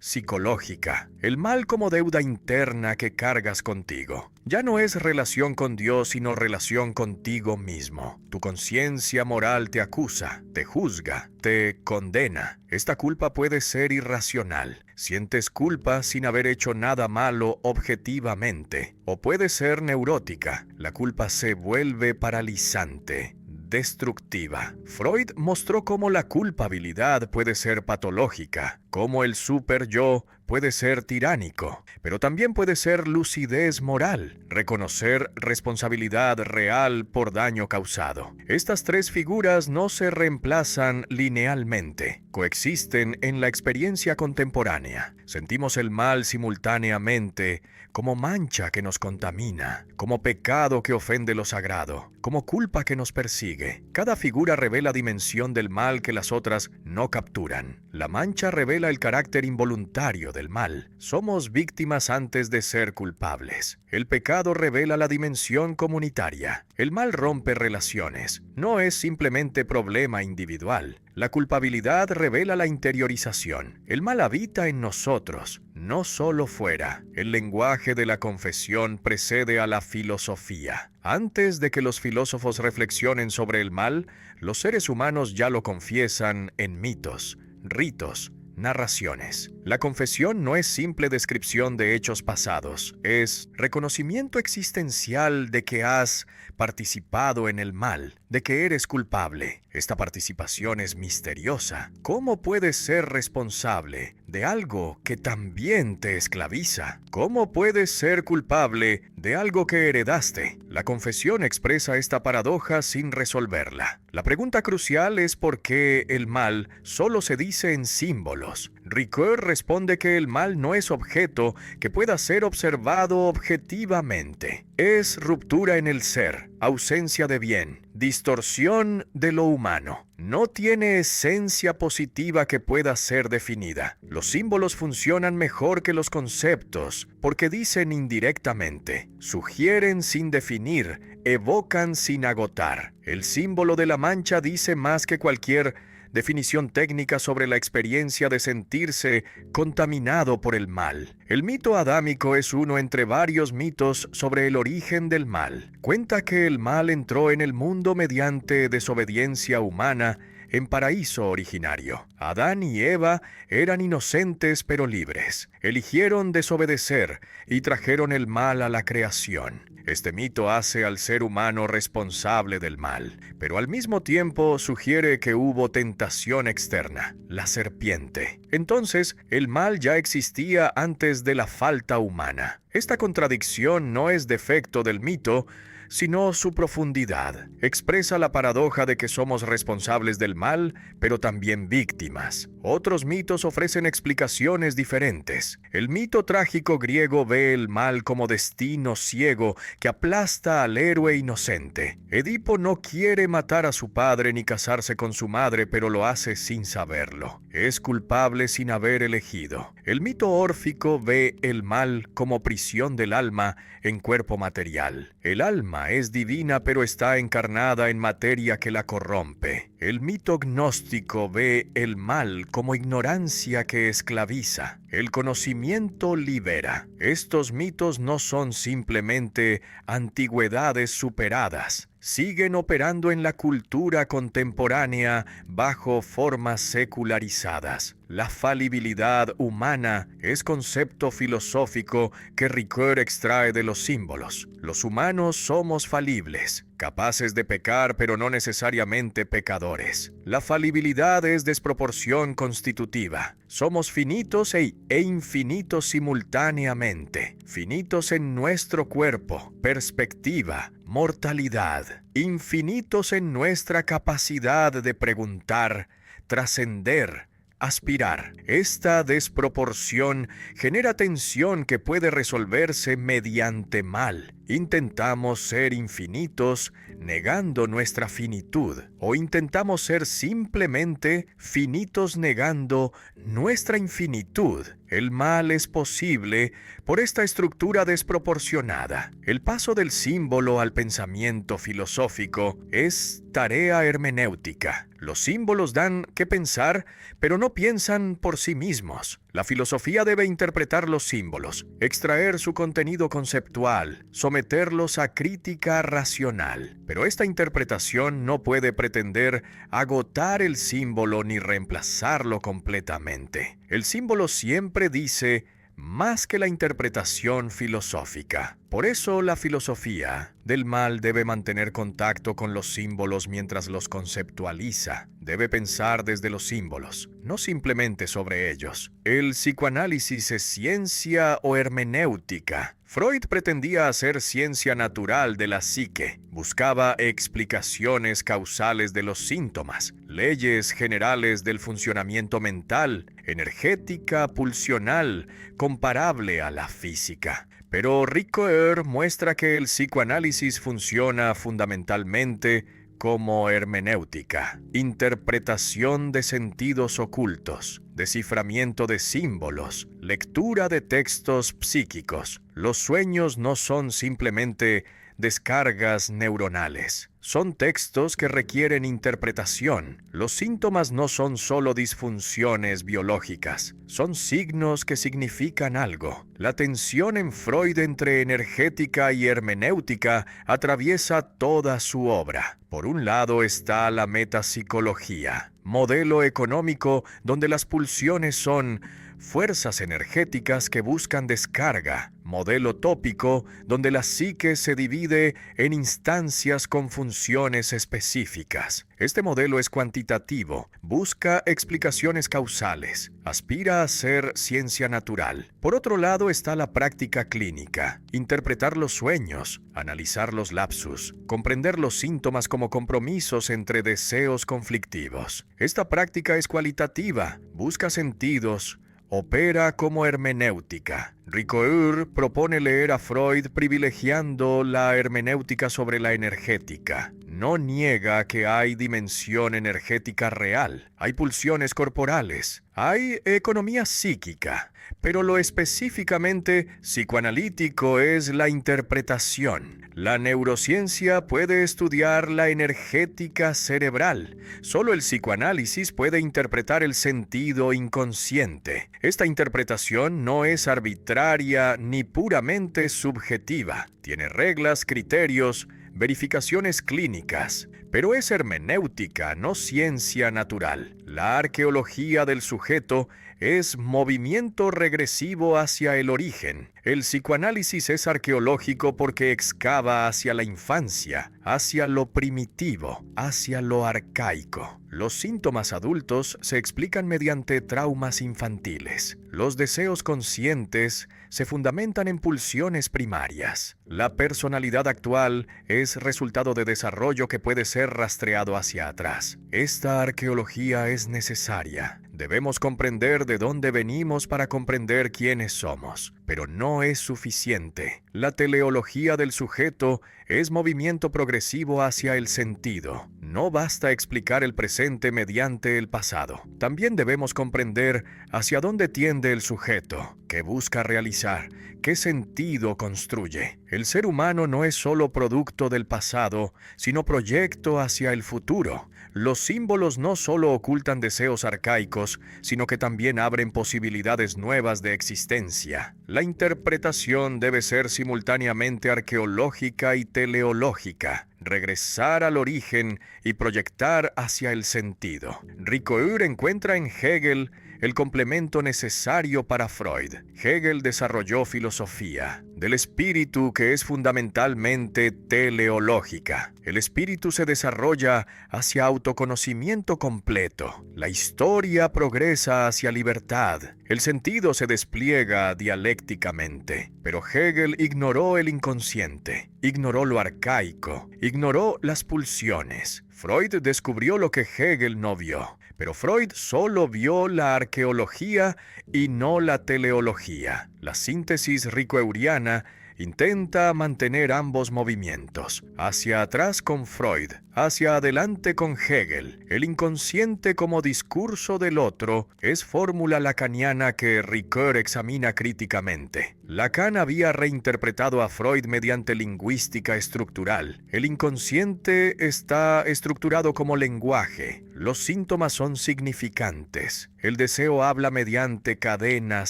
psicológica. El mal como deuda interna que cargas contigo. Ya no es relación con Dios, sino relación contigo mismo. Tu conciencia moral te acusa, te juzga, te condena. Esta culpa puede ser irracional. Sientes culpa sin haber hecho nada malo objetivamente. O puede ser neurótica. La culpa se vuelve paralizante, destructiva. Freud mostró cómo la culpabilidad puede ser patológica, cómo el super-yo puede ser tiránico, pero también puede ser lucidez moral, reconocer responsabilidad real por daño causado. Estas tres figuras no se reemplazan linealmente, coexisten en la experiencia contemporánea. Sentimos el mal simultáneamente como mancha que nos contamina, como pecado que ofende lo sagrado, como culpa que nos persigue. Cada figura revela dimensión del mal que las otras no capturan. La mancha revela el carácter involuntario del mal. Somos víctimas antes de ser culpables. El pecado revela la dimensión comunitaria. El mal rompe relaciones. No es simplemente problema individual. La culpabilidad revela la interiorización. El mal habita en nosotros, no solo fuera. El lenguaje de la confesión precede a la filosofía. Antes de que los filósofos reflexionen sobre el mal, los seres humanos ya lo confiesan en mitos, ritos, narraciones. La confesión no es simple descripción de hechos pasados, es reconocimiento existencial de que has participado en el mal, de que eres culpable. Esta participación es misteriosa. ¿Cómo puedes ser responsable de algo que también te esclaviza? ¿Cómo puedes ser culpable de algo que heredaste? La confesión expresa esta paradoja sin resolverla. La pregunta crucial es por qué el mal solo se dice en símbolos. Ricoeur responde que el mal no es objeto que pueda ser observado objetivamente. Es ruptura en el ser, ausencia de bien, distorsión de lo humano. No tiene esencia positiva que pueda ser definida. Los símbolos funcionan mejor que los conceptos porque dicen indirectamente, sugieren sin definir, evocan sin agotar. El símbolo de la mancha dice más que cualquier definición técnica sobre la experiencia de sentirse contaminado por el mal. El mito adámico es uno entre varios mitos sobre el origen del mal. Cuenta que el mal entró en el mundo mediante desobediencia humana en paraíso originario. Adán y Eva eran inocentes pero libres. Eligieron desobedecer y trajeron el mal a la creación. Este mito hace al ser humano responsable del mal, pero al mismo tiempo sugiere que hubo tentación externa, la serpiente. Entonces, el mal ya existía antes de la falta humana. Esta contradicción no es defecto del mito, sino su profundidad. Expresa la paradoja de que somos responsables del mal, pero también víctimas. Otros mitos ofrecen explicaciones diferentes. El mito trágico griego ve el mal como destino ciego que aplasta al héroe inocente. Edipo no quiere matar a su padre ni casarse con su madre, pero lo hace sin saberlo. Es culpable sin haber elegido. El mito órfico ve el mal como prisión del alma en cuerpo material. El alma es divina pero está encarnada en materia que la corrompe. El mito gnóstico ve el mal como ignorancia que esclaviza. El conocimiento libera. Estos mitos no son simplemente antigüedades superadas. Siguen operando en la cultura contemporánea bajo formas secularizadas. La falibilidad humana es concepto filosófico que Ricoeur extrae de los símbolos. Los humanos somos falibles, capaces de pecar pero no necesariamente pecadores. La falibilidad es desproporción constitutiva. Somos finitos e infinitos simultáneamente. Finitos en nuestro cuerpo, perspectiva, mortalidad. Infinitos en nuestra capacidad de preguntar, trascender, aspirar. Esta desproporción genera tensión que puede resolverse mediante mal. Intentamos ser infinitos negando nuestra finitud, o intentamos ser simplemente finitos negando nuestra infinitud. El mal es posible por esta estructura desproporcionada. El paso del símbolo al pensamiento filosófico es tarea hermenéutica. Los símbolos dan que pensar, pero no piensan por sí mismos. La filosofía debe interpretar los símbolos, extraer su contenido conceptual, someterlos a crítica racional. Pero esta interpretación no puede pretender agotar el símbolo ni reemplazarlo completamente. El símbolo siempre dice más que la interpretación filosófica. Por eso la filosofía del mal debe mantener contacto con los símbolos mientras los conceptualiza. Debe pensar desde los símbolos, no simplemente sobre ellos. ¿El psicoanálisis es ciencia o hermenéutica? Freud pretendía hacer ciencia natural de la psique. Buscaba explicaciones causales de los síntomas, leyes generales del funcionamiento mental, energética, pulsional, comparable a la física. Pero Ricoeur muestra que el psicoanálisis funciona fundamentalmente como hermenéutica, interpretación de sentidos ocultos, desciframiento de símbolos, lectura de textos psíquicos. Los sueños no son simplemente descargas neuronales. Son textos que requieren interpretación. Los síntomas no son solo disfunciones biológicas, son signos que significan algo. La tensión en Freud entre energética y hermenéutica atraviesa toda su obra. Por un lado está la metapsicología, modelo económico donde las pulsiones son fuerzas energéticas que buscan descarga, modelo tópico donde la psique se divide en instancias con funciones específicas. Este modelo es cuantitativo, busca explicaciones causales, aspira a ser ciencia natural. Por otro lado está la práctica clínica, interpretar los sueños, analizar los lapsus, comprender los síntomas como compromisos entre deseos conflictivos. Esta práctica es cualitativa, busca sentidos, opera como hermenéutica. Ricoeur propone leer a Freud privilegiando la hermenéutica sobre la energética. No niega que hay dimensión energética real, hay pulsiones corporales, hay economía psíquica, pero lo específicamente psicoanalítico es la interpretación. La neurociencia puede estudiar la energética cerebral. Solo el psicoanálisis puede interpretar el sentido inconsciente. Esta interpretación no es arbitraria ni puramente subjetiva. Tiene reglas, criterios, verificaciones clínicas, pero es hermenéutica, no ciencia natural. La arqueología del sujeto es movimiento regresivo hacia el origen. El psicoanálisis es arqueológico porque excava hacia la infancia, hacia lo primitivo, hacia lo arcaico. Los síntomas adultos se explican mediante traumas infantiles. Los deseos conscientes se fundamentan en pulsiones primarias. La personalidad actual es resultado de desarrollo que puede ser rastreado hacia atrás. Esta arqueología es necesaria. Debemos comprender de dónde venimos para comprender quiénes somos, pero no es suficiente. La teleología del sujeto es movimiento progresivo hacia el sentido. No basta explicar el presente mediante el pasado. También debemos comprender hacia dónde tiende el sujeto, qué busca realizar, qué sentido construye. El ser humano no es solo producto del pasado, sino proyecto hacia el futuro. Los símbolos no solo ocultan deseos arcaicos, sino que también abren posibilidades nuevas de existencia. La interpretación debe ser simultáneamente arqueológica y teleológica, regresar al origen y proyectar hacia el sentido. Ricoeur encuentra en Hegel el complemento necesario para Freud. Hegel desarrolló filosofía del espíritu que es fundamentalmente teleológica. El espíritu se desarrolla hacia autoconocimiento completo. La historia progresa hacia libertad. El sentido se despliega dialécticamente. Pero Hegel ignoró el inconsciente, ignoró lo arcaico, ignoró las pulsiones. Freud descubrió lo que Hegel no vio. Pero Freud solo vio la arqueología y no la teleología. La síntesis ricoeuriana Intenta mantener ambos movimientos, hacia atrás con Freud, hacia adelante con Hegel. El inconsciente como discurso del otro es fórmula lacaniana que Ricoeur examina críticamente. Lacan había reinterpretado a Freud mediante lingüística estructural. El inconsciente está estructurado como lenguaje. Los síntomas son significantes. El deseo habla mediante cadenas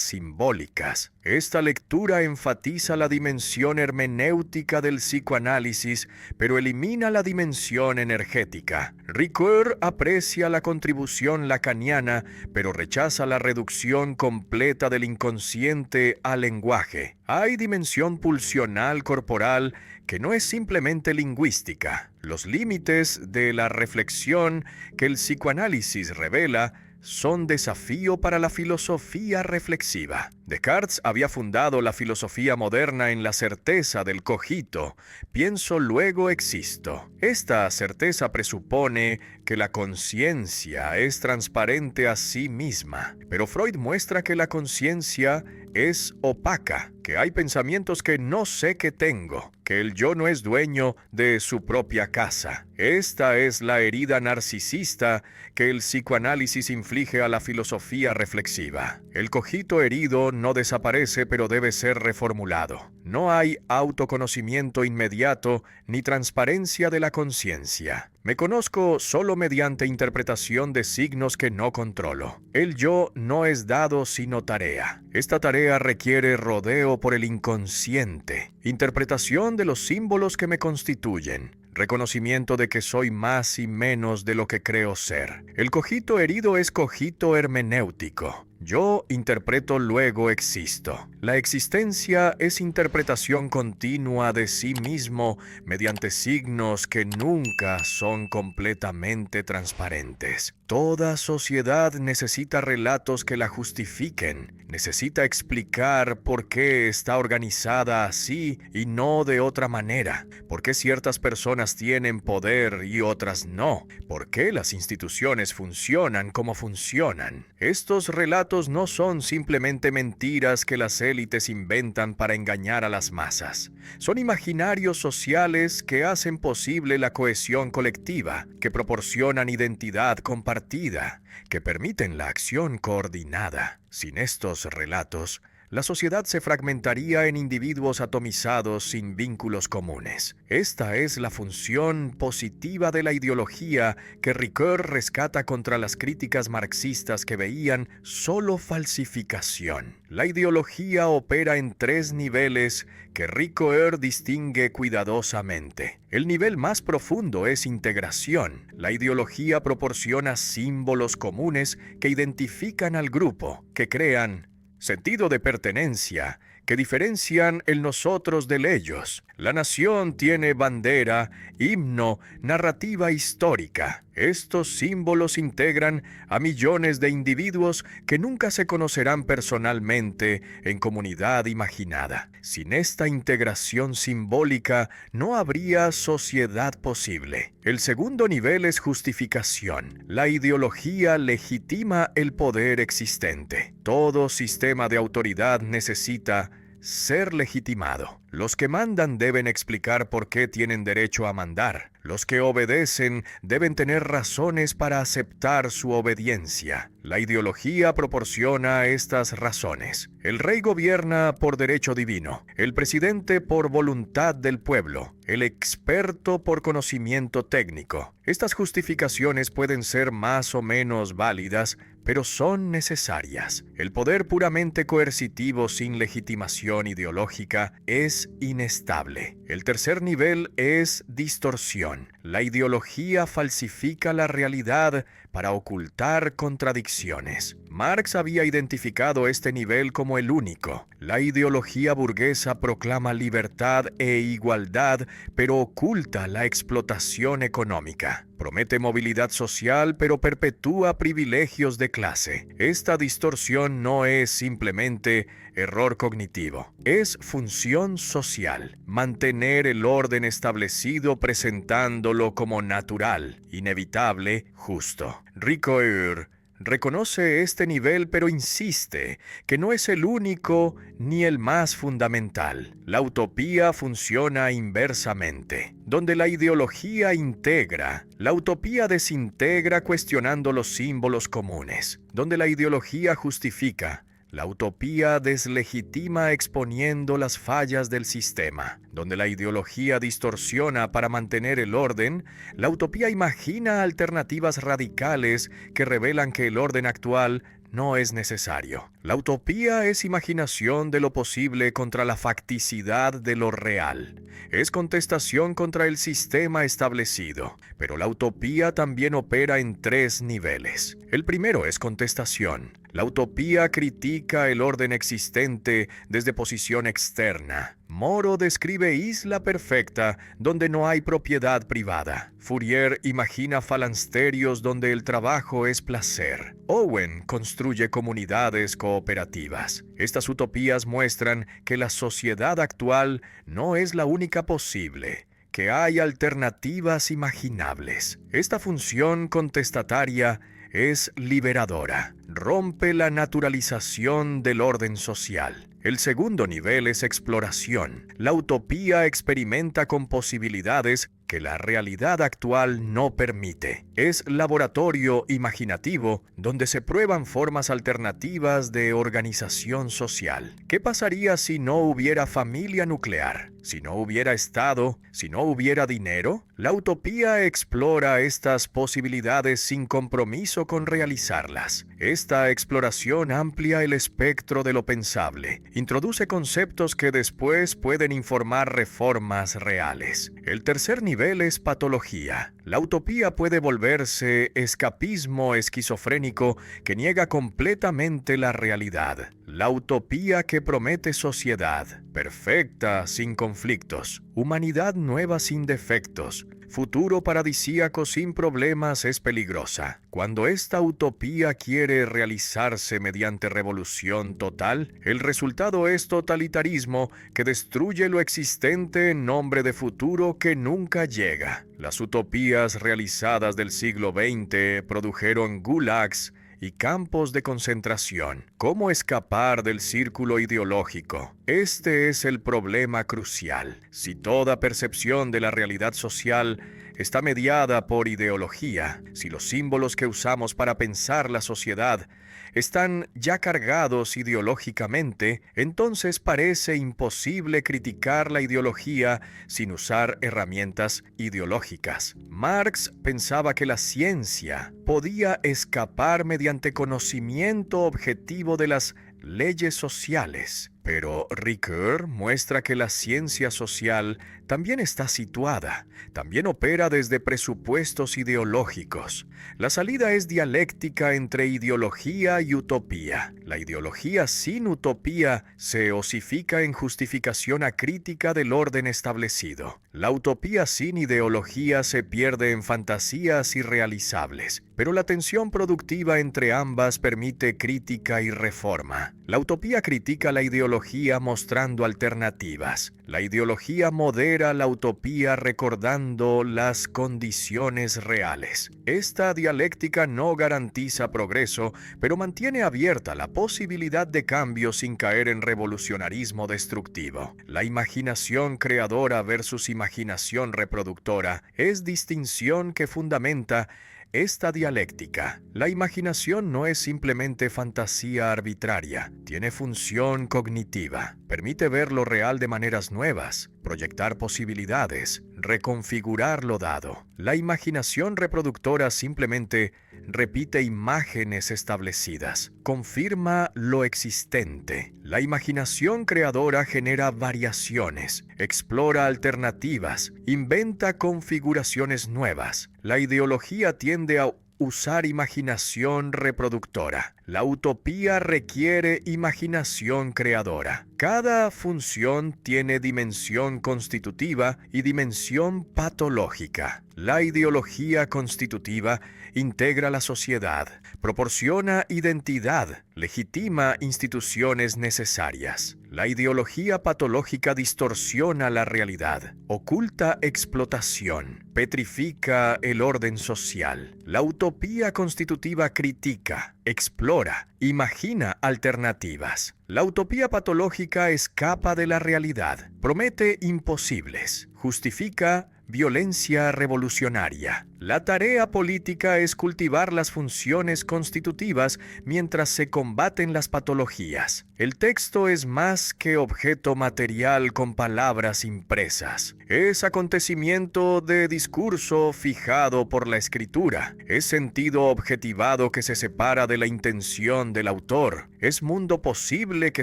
simbólicas. Esta lectura enfatiza la dimensión hermenéutica del psicoanálisis, pero elimina la dimensión energética. Ricoeur aprecia la contribución lacaniana, pero rechaza la reducción completa del inconsciente al lenguaje. Hay dimensión pulsional corporal que no es simplemente lingüística. Los límites de la reflexión que el psicoanálisis revela son desafío para la filosofía reflexiva. Descartes había fundado la filosofía moderna en la certeza del cogito, pienso luego existo. Esta certeza presupone que la conciencia es transparente a sí misma, pero Freud muestra que la conciencia es opaca, que hay pensamientos que no sé que tengo, que el yo no es dueño de su propia casa. Esta es la herida narcisista que el psicoanálisis inflige a la filosofía reflexiva. El cogito herido no desaparece, pero debe ser reformulado. No hay autoconocimiento inmediato ni transparencia de la conciencia. Me conozco solo mediante interpretación de signos que no controlo. El yo no es dado sino tarea. Esta tarea requiere rodeo por el inconsciente, interpretación de los símbolos que me constituyen, reconocimiento de que soy más y menos de lo que creo ser. El cogito herido es cogito hermenéutico. Yo interpreto, luego existo. La existencia es interpretación continua de sí mismo mediante signos que nunca son completamente transparentes. Toda sociedad necesita relatos que la justifiquen. Necesita explicar por qué está organizada así y no de otra manera. Por qué ciertas personas tienen poder y otras no. Por qué las instituciones funcionan como funcionan. Estos relatos no son simplemente mentiras que las élites inventan para engañar a las masas. Son imaginarios sociales que hacen posible la cohesión colectiva, que proporcionan identidad compartida, que permiten la acción coordinada. Sin estos relatos, la sociedad se fragmentaría en individuos atomizados sin vínculos comunes. Esta es la función positiva de la ideología que Ricoeur rescata contra las críticas marxistas que veían solo falsificación. La ideología opera en 3 niveles que Ricoeur distingue cuidadosamente. El nivel más profundo es integración. La ideología proporciona símbolos comunes que identifican al grupo, que crean sentido de pertenencia, que diferencian el nosotros del ellos. La nación tiene bandera, himno, narrativa histórica. Estos símbolos integran a millones de individuos que nunca se conocerán personalmente en comunidad imaginada. Sin esta integración simbólica no habría sociedad posible. El segundo nivel es justificación. La ideología legitima el poder existente. Todo sistema de autoridad necesita ser legitimado. Los que mandan deben explicar por qué tienen derecho a mandar. Los que obedecen deben tener razones para aceptar su obediencia. La ideología proporciona estas razones. El rey gobierna por derecho divino, el presidente por voluntad del pueblo, el experto por conocimiento técnico. Estas justificaciones pueden ser más o menos válidas, pero son necesarias. El poder puramente coercitivo sin legitimación ideológica es inestable. El tercer nivel es distorsión. La ideología falsifica la realidad para ocultar contradicciones. Marx había identificado este nivel como el único. La ideología burguesa proclama libertad e igualdad, pero oculta la explotación económica. Promete movilidad social, pero perpetúa privilegios de clase. Esta distorsión no es simplemente error cognitivo, es función social. Mantener el orden establecido presentándolo como natural, inevitable, justo. Ricoeur reconoce este nivel pero insiste que no es el único ni el más fundamental. La utopía funciona inversamente. Donde la ideología integra, la utopía desintegra cuestionando los símbolos comunes. Donde la ideología justifica, la utopía deslegitima exponiendo las fallas del sistema. Donde la ideología distorsiona para mantener el orden, la utopía imagina alternativas radicales que revelan que el orden actual no es necesario. La utopía es imaginación de lo posible contra la facticidad de lo real. Es contestación contra el sistema establecido. Pero la utopía también opera en tres niveles. El primero es contestación. La utopía critica el orden existente desde posición externa. Moro describe isla perfecta donde no hay propiedad privada. Fourier imagina falansterios donde el trabajo es placer. Owen construye comunidades cooperativas. Estas utopías muestran que la sociedad actual no es la única posible, que hay alternativas imaginables. Esta función contestataria es liberadora. Rompe la naturalización del orden social. El segundo nivel es exploración. La utopía experimenta con posibilidades que la realidad actual no permite. Es laboratorio imaginativo donde se prueban formas alternativas de organización social. ¿Qué pasaría si no hubiera familia nuclear? Si no hubiera Estado, si no hubiera dinero. La utopía explora estas posibilidades sin compromiso con realizarlas. Esta exploración amplia el espectro de lo pensable. Introduce conceptos que después pueden informar reformas reales. El tercer nivel es patología. La utopía puede volverse escapismo esquizofrénico que niega completamente la realidad. La utopía que promete sociedad perfecta sin conflictos, humanidad nueva sin defectos, futuro paradisíaco sin problemas es peligrosa. Cuando esta utopía quiere realizarse mediante revolución total, el resultado es totalitarismo que destruye lo existente en nombre de futuro que nunca llega. Las utopías realizadas del siglo XX produjeron gulags y campos de concentración. ¿Cómo escapar del círculo ideológico? Este es el problema crucial. Si toda percepción de la realidad social está mediada por ideología, si los símbolos que usamos para pensar la sociedad están ya cargados ideológicamente, entonces parece imposible criticar la ideología sin usar herramientas ideológicas. Marx pensaba que la ciencia podía escapar mediante conocimiento objetivo de las leyes sociales, pero Ricoeur muestra que la ciencia social también está situada, también opera desde presupuestos ideológicos. La salida es dialéctica entre ideología y utopía. La ideología sin utopía se osifica en justificación acrítica del orden establecido. La utopía sin ideología se pierde en fantasías irrealizables, pero la tensión productiva entre ambas permite crítica y reforma. La utopía critica la ideología mostrando alternativas. La ideología modera la utopía recordando las condiciones reales. Esta dialéctica no garantiza progreso, pero mantiene abierta la posibilidad de cambio sin caer en revolucionarismo destructivo. La imaginación creadora versus imaginación reproductora es distinción que fundamenta esta dialéctica. La imaginación no es simplemente fantasía arbitraria, tiene función cognitiva, permite ver lo real de maneras nuevas, proyectar posibilidades, reconfigurar lo dado. La imaginación reproductora simplemente repite imágenes establecidas, confirma lo existente. La imaginación creadora genera variaciones, explora alternativas, inventa configuraciones nuevas. La ideología tiende a usar imaginación reproductora. La utopía requiere imaginación creadora. Cada función tiene dimensión constitutiva y dimensión patológica. La ideología constitutiva integra la sociedad, proporciona identidad, legitima instituciones necesarias. La ideología patológica distorsiona la realidad, oculta explotación, petrifica el orden social. La utopía constitutiva critica, explora, imagina alternativas. La utopía patológica escapa de la realidad, promete imposibles, justifica violencia revolucionaria. La tarea política es cultivar las funciones constitutivas mientras se combaten las patologías. El texto es más que objeto material con palabras impresas. Es acontecimiento de discurso fijado por la escritura. Es sentido objetivado que se separa de la intención del autor. Es mundo posible que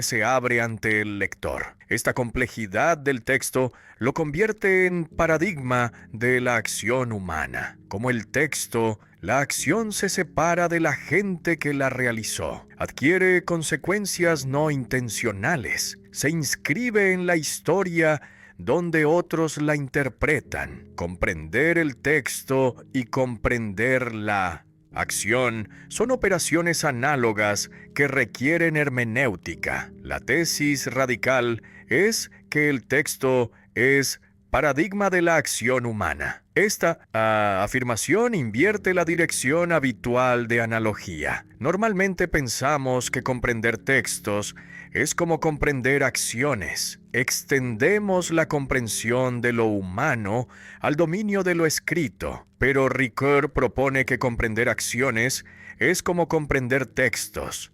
se abre ante el lector. Esta complejidad del texto lo convierte en paradigma de la acción humana. Como el texto, la acción se separa de la gente que la realizó. Adquiere consecuencias no intencionales. Se inscribe en la historia donde otros la interpretan. Comprender el texto y comprender la acción son operaciones análogas que requieren hermenéutica. La tesis radical es que el texto es paradigma de la acción humana. Esta afirmación invierte la dirección habitual de analogía. Normalmente pensamos que comprender textos es como comprender acciones. Extendemos la comprensión de lo humano al dominio de lo escrito, pero Ricoeur propone que comprender acciones es como comprender textos.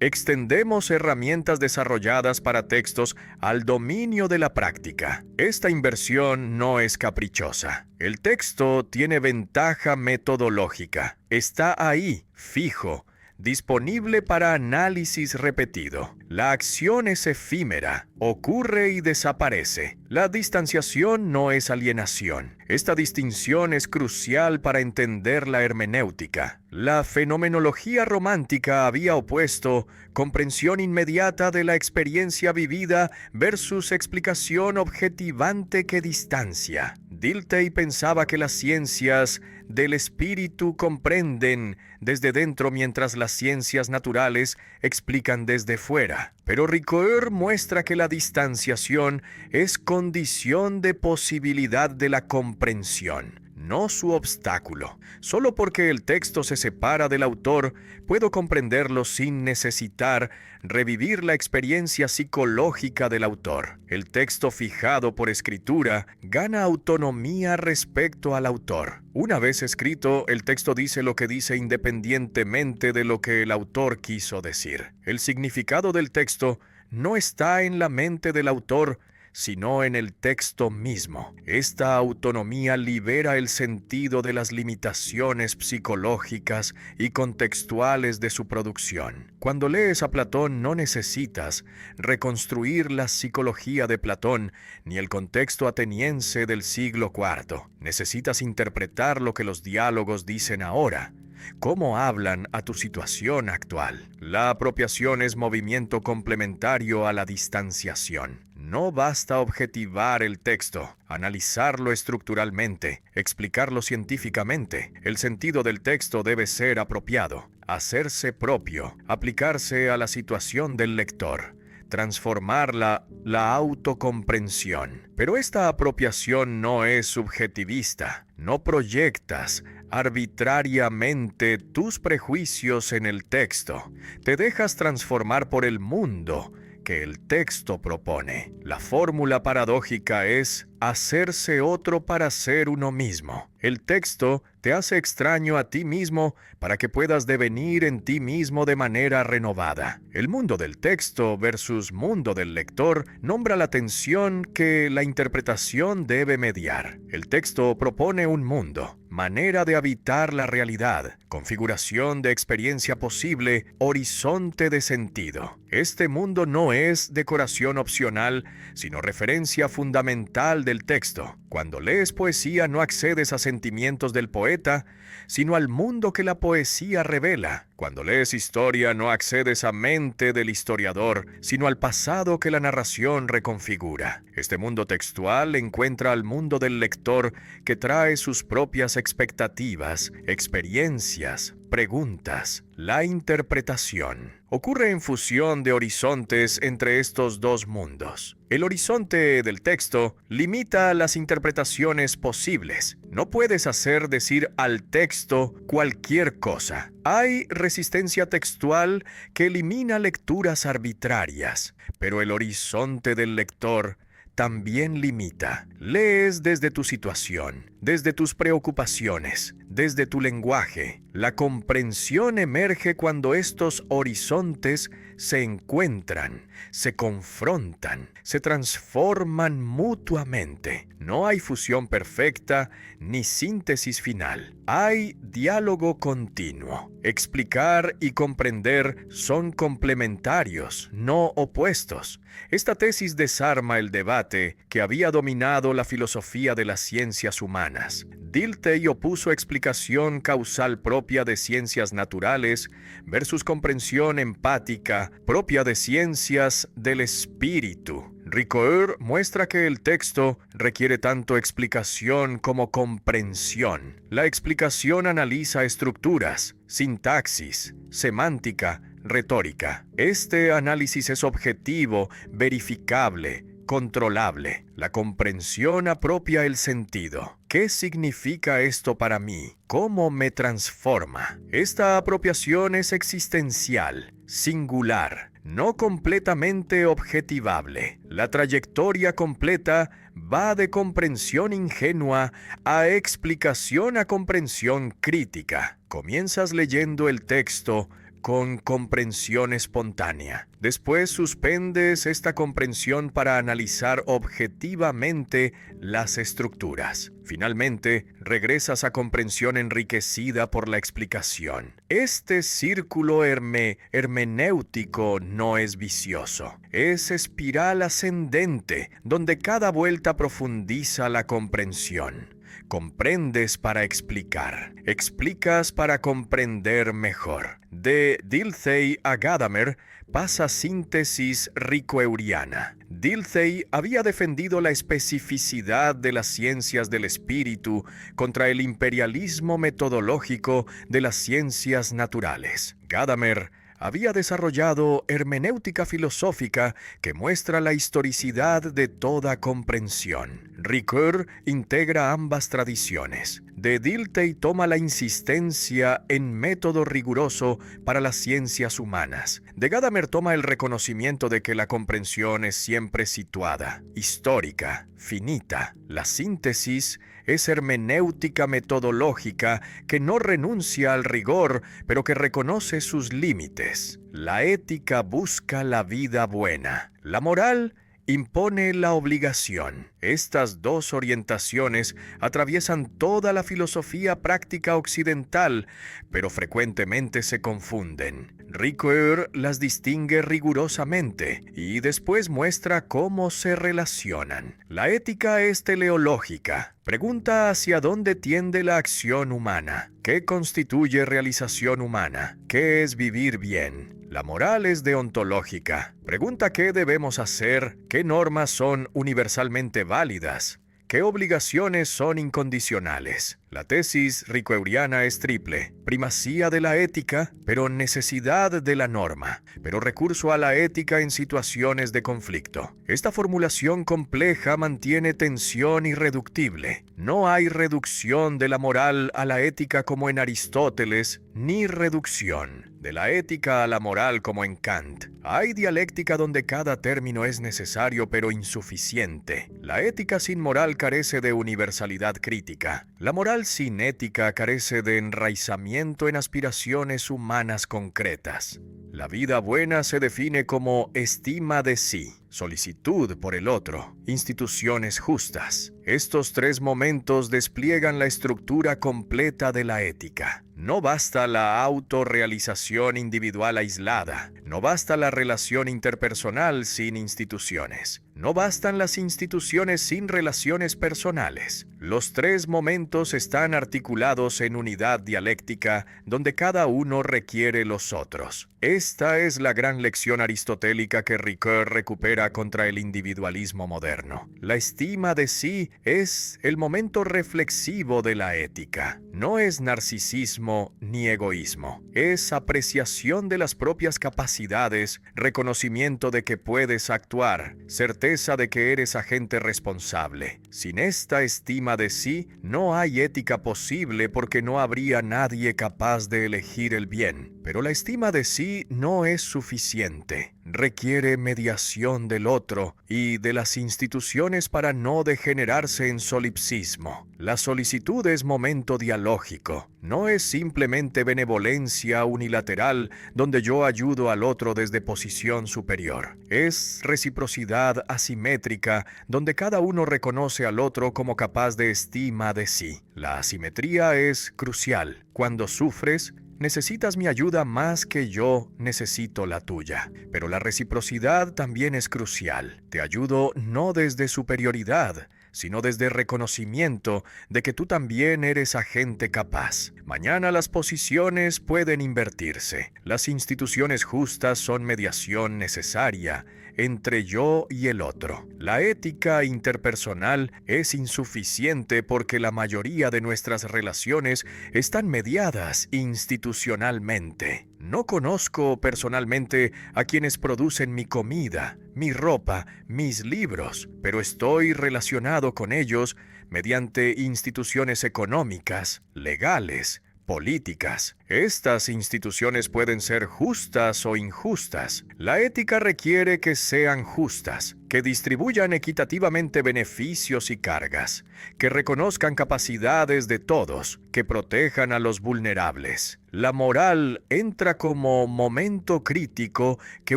Extendemos herramientas desarrolladas para textos al dominio de la práctica. Esta inversión no es caprichosa. El texto tiene ventaja metodológica. Está ahí, fijo, disponible para análisis repetido. La acción es efímera, ocurre y desaparece. La distanciación no es alienación. Esta distinción es crucial para entender la hermenéutica. La fenomenología romántica había opuesto comprensión inmediata de la experiencia vivida versus explicación objetivante que distancia. Dilthey pensaba que las ciencias del espíritu comprenden desde dentro mientras las ciencias naturales explican desde fuera. Pero Ricoeur muestra que la distanciación es condición de posibilidad de la comprensión, no su obstáculo. Solo porque el texto se separa del autor, puedo comprenderlo sin necesitar revivir la experiencia psicológica del autor. El texto fijado por escritura gana autonomía respecto al autor. Una vez escrito, el texto dice lo que dice independientemente de lo que el autor quiso decir. El significado del texto no está en la mente del autor, sino en el texto mismo. Esta autonomía libera el sentido de las limitaciones psicológicas y contextuales de su producción. Cuando lees a Platón no necesitas reconstruir la psicología de Platón ni el contexto ateniense del siglo IV. Necesitas interpretar lo que los diálogos dicen ahora. ¿Cómo hablan a tu situación actual? La apropiación es movimiento complementario a la distanciación. No basta objetivar el texto, analizarlo estructuralmente, explicarlo científicamente. El sentido del texto debe ser apropiado, hacerse propio, aplicarse a la situación del lector, transformar la autocomprensión. Pero esta apropiación no es subjetivista. No proyectas arbitrariamente tus prejuicios en el texto. Te dejas transformar por el mundo que el texto propone. La fórmula paradójica es hacerse otro para ser uno mismo. El texto te hace extraño a ti mismo para que puedas devenir en ti mismo de manera renovada. El mundo del texto versus mundo del lector nombra la tensión que la interpretación debe mediar. El texto propone un mundo, manera de habitar la realidad, configuración de experiencia posible, horizonte de sentido. Este mundo no es decoración opcional, sino referencia fundamental del texto. Cuando lees poesía no accedes a sentimientos del poeta, sino al mundo que la poesía revela. Cuando lees historia no accedes a mente del historiador, sino al pasado que la narración reconfigura. Este mundo textual encuentra al mundo del lector que trae sus propias expectativas, experiencias, preguntas, la interpretación. Ocurre en fusión de horizontes entre estos dos mundos. El horizonte del texto limita las interpretaciones posibles. No puedes hacer decir al texto cualquier cosa. Hay resistencia textual que elimina lecturas arbitrarias, pero el horizonte del lector también limita. Lees desde tu situación, desde tus preocupaciones, desde tu lenguaje. La comprensión emerge cuando estos horizontes se encuentran, se confrontan, se transforman mutuamente. No hay fusión perfecta ni síntesis final. Hay diálogo continuo. Explicar y comprender son complementarios, no opuestos. Esta tesis desarma el debate que había dominado la filosofía de las ciencias humanas. Dilthey opuso explicación causal propia de ciencias naturales versus comprensión empática propia de ciencias del espíritu. Ricoeur muestra que el texto requiere tanto explicación como comprensión. La explicación analiza estructuras, sintaxis, semántica, retórica. Este análisis es objetivo, verificable, controlable. La comprensión apropia el sentido. ¿Qué significa esto para mí? ¿Cómo me transforma? Esta apropiación es existencial, singular, no completamente objetivable. La trayectoria completa va de comprensión ingenua a explicación a comprensión crítica. Comienzas leyendo el texto con comprensión espontánea. Después suspendes esta comprensión para analizar objetivamente las estructuras. Finalmente, regresas a comprensión enriquecida por la explicación. Este círculo hermenéutico no es vicioso. Es espiral ascendente, donde cada vuelta profundiza la comprensión. Comprendes para explicar. Explicas para comprender mejor. De Dilthey a Gadamer pasa síntesis ricoeuriana. Dilthey había defendido la especificidad de las ciencias del espíritu contra el imperialismo metodológico de las ciencias naturales. Gadamer había desarrollado hermenéutica filosófica que muestra la historicidad de toda comprensión. Ricoeur integra ambas tradiciones. De Dilthey toma la insistencia en método riguroso para las ciencias humanas. De Gadamer toma el reconocimiento de que la comprensión es siempre situada, histórica, finita. La síntesis es hermenéutica metodológica que no renuncia al rigor, pero que reconoce sus límites. La ética busca la vida buena. La moral impone la obligación. Estas dos orientaciones atraviesan toda la filosofía práctica occidental, pero frecuentemente se confunden. Ricoeur las distingue rigurosamente y después muestra cómo se relacionan. La ética es teleológica. Pregunta hacia dónde tiende la acción humana. ¿Qué constituye realización humana? ¿Qué es vivir bien? La moral es deontológica. Pregunta qué debemos hacer, qué normas son universalmente válidas, qué obligaciones son incondicionales. La tesis ricoeuriana es triple: primacía de la ética, pero necesidad de la norma, pero recurso a la ética en situaciones de conflicto. Esta formulación compleja mantiene tensión irreductible. No hay reducción de la moral a la ética como en Aristóteles, ni reducción de la ética a la moral como en Kant. Hay dialéctica donde cada término es necesario pero insuficiente. La ética sin moral carece de universalidad crítica. La moral sin ética carece de enraizamiento en aspiraciones humanas concretas. La vida buena se define como estima de sí. solicitud por el otro, instituciones justas. Estos tres momentos despliegan la estructura completa de la ética. No basta la autorrealización individual aislada, no basta la relación interpersonal sin instituciones, no bastan las instituciones sin relaciones personales. Los tres momentos están articulados en unidad dialéctica donde cada uno requiere los otros. Esta es la gran lección aristotélica que Ricoeur recupera contra el individualismo moderno. La estima de sí es el momento reflexivo de la ética. No es narcisismo ni egoísmo. Es apreciación de las propias capacidades, reconocimiento de que puedes actuar, certeza de que eres agente responsable. Sin esta estima de sí, no hay ética posible porque no habría nadie capaz de elegir el bien. Pero la estima de sí no es suficiente. Requiere mediación del otro y de las instituciones para no degenerarse en solipsismo. La solicitud es momento dialógico. No es simplemente benevolencia unilateral donde yo ayudo al otro desde posición superior. Es reciprocidad asimétrica donde cada uno reconoce al otro como capaz de estima de sí. La asimetría es crucial. Cuando sufres, necesitas mi ayuda más que yo necesito la tuya. Pero la reciprocidad también es crucial. Te ayudo no desde superioridad, sino desde reconocimiento de que tú también eres agente capaz. Mañana las posiciones pueden invertirse. Las instituciones justas son mediación necesaria entre yo y el otro. La ética interpersonal es insuficiente porque la mayoría de nuestras relaciones están mediadas institucionalmente. No conozco personalmente a quienes producen mi comida, mi ropa, mis libros, pero estoy relacionado con ellos mediante instituciones económicas, legales, políticas. Estas instituciones pueden ser justas o injustas. La ética requiere que sean justas, que distribuyan equitativamente beneficios y cargas, que reconozcan capacidades de todos, que protejan a los vulnerables. La moral entra como momento crítico que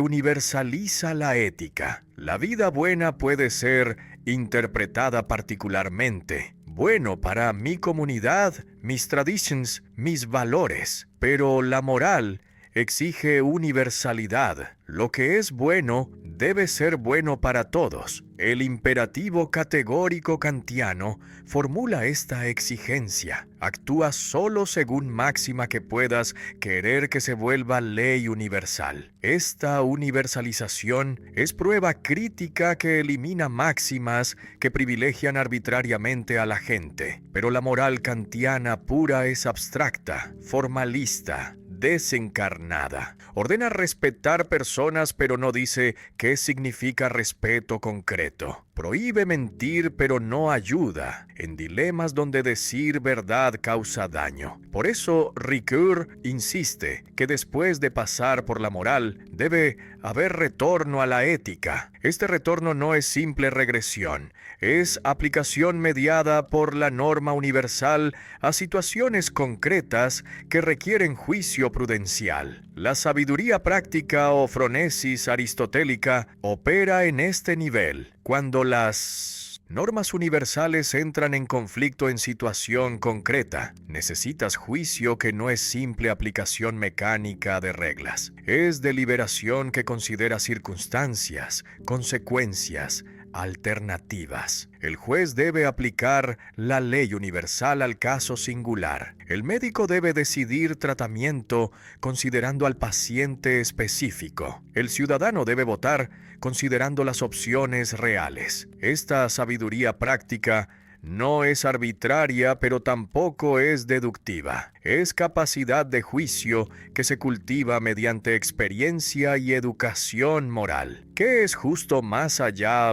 universaliza la ética. La vida buena puede ser interpretada particularmente. Bueno para mi comunidad, mis traditions, mis valores, pero la moral exige universalidad. Lo que es bueno debe ser bueno para todos. El imperativo categórico kantiano formula esta exigencia. Actúa solo según máxima que puedas querer que se vuelva ley universal. Esta universalización es prueba crítica que elimina máximas que privilegian arbitrariamente a la gente. Pero la moral kantiana pura es abstracta, formalista, desencarnada. Ordena respetar personas, pero no dice qué significa respeto concreto. Prohíbe mentir, pero no ayuda en dilemas donde decir verdad causa daño. Por eso, Ricoeur insiste que después de pasar por la moral, debe haber retorno a la ética. Este retorno no es simple regresión, es aplicación mediada por la norma universal a situaciones concretas que requieren juicio prudencial. La sabiduría práctica o fronesis aristotélica opera en este nivel. Cuando las normas universales entran en conflicto en situación concreta, necesitas juicio que no es simple aplicación mecánica de reglas. Es deliberación que considera circunstancias, consecuencias, alternativas. El juez debe aplicar la ley universal al caso singular. El médico debe decidir tratamiento considerando al paciente específico. El ciudadano debe votar considerando las opciones reales. Esta sabiduría práctica no es arbitraria, pero tampoco es deductiva. Es capacidad de juicio que se cultiva mediante experiencia y educación moral. ¿Qué es justo más allá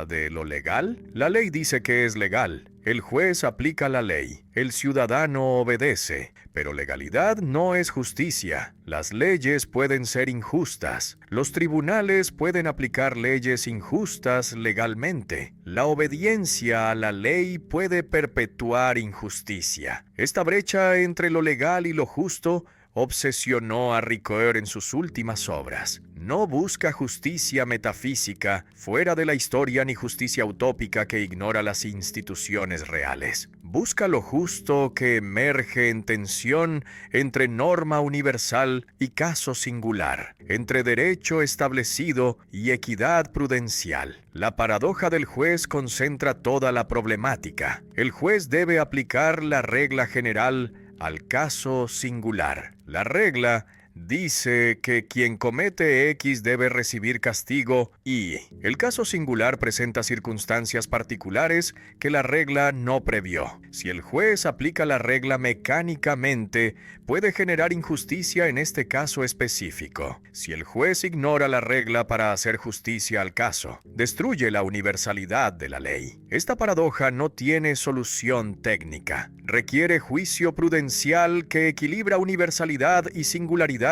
de lo legal? La ley dice que es legal. El juez aplica la ley. El ciudadano obedece. Pero legalidad no es justicia. Las leyes pueden ser injustas. Los tribunales pueden aplicar leyes injustas legalmente. La obediencia a la ley puede perpetuar injusticia. Esta brecha entre lo legal y lo justo obsesionó a Ricoeur en sus últimas obras. No busca justicia metafísica fuera de la historia ni justicia utópica que ignora las instituciones reales. Busca lo justo que emerge en tensión entre norma universal y caso singular, entre derecho establecido y equidad prudencial. La paradoja del juez concentra toda la problemática. El juez debe aplicar la regla general al caso singular. La regla dice que quien comete X debe recibir castigo y el caso singular presenta circunstancias particulares que la regla no previó. Si el juez aplica la regla mecánicamente, puede generar injusticia en este caso específico. Si el juez ignora la regla para hacer justicia al caso, destruye la universalidad de la ley. Esta paradoja no tiene solución técnica. Requiere juicio prudencial que equilibra universalidad y singularidad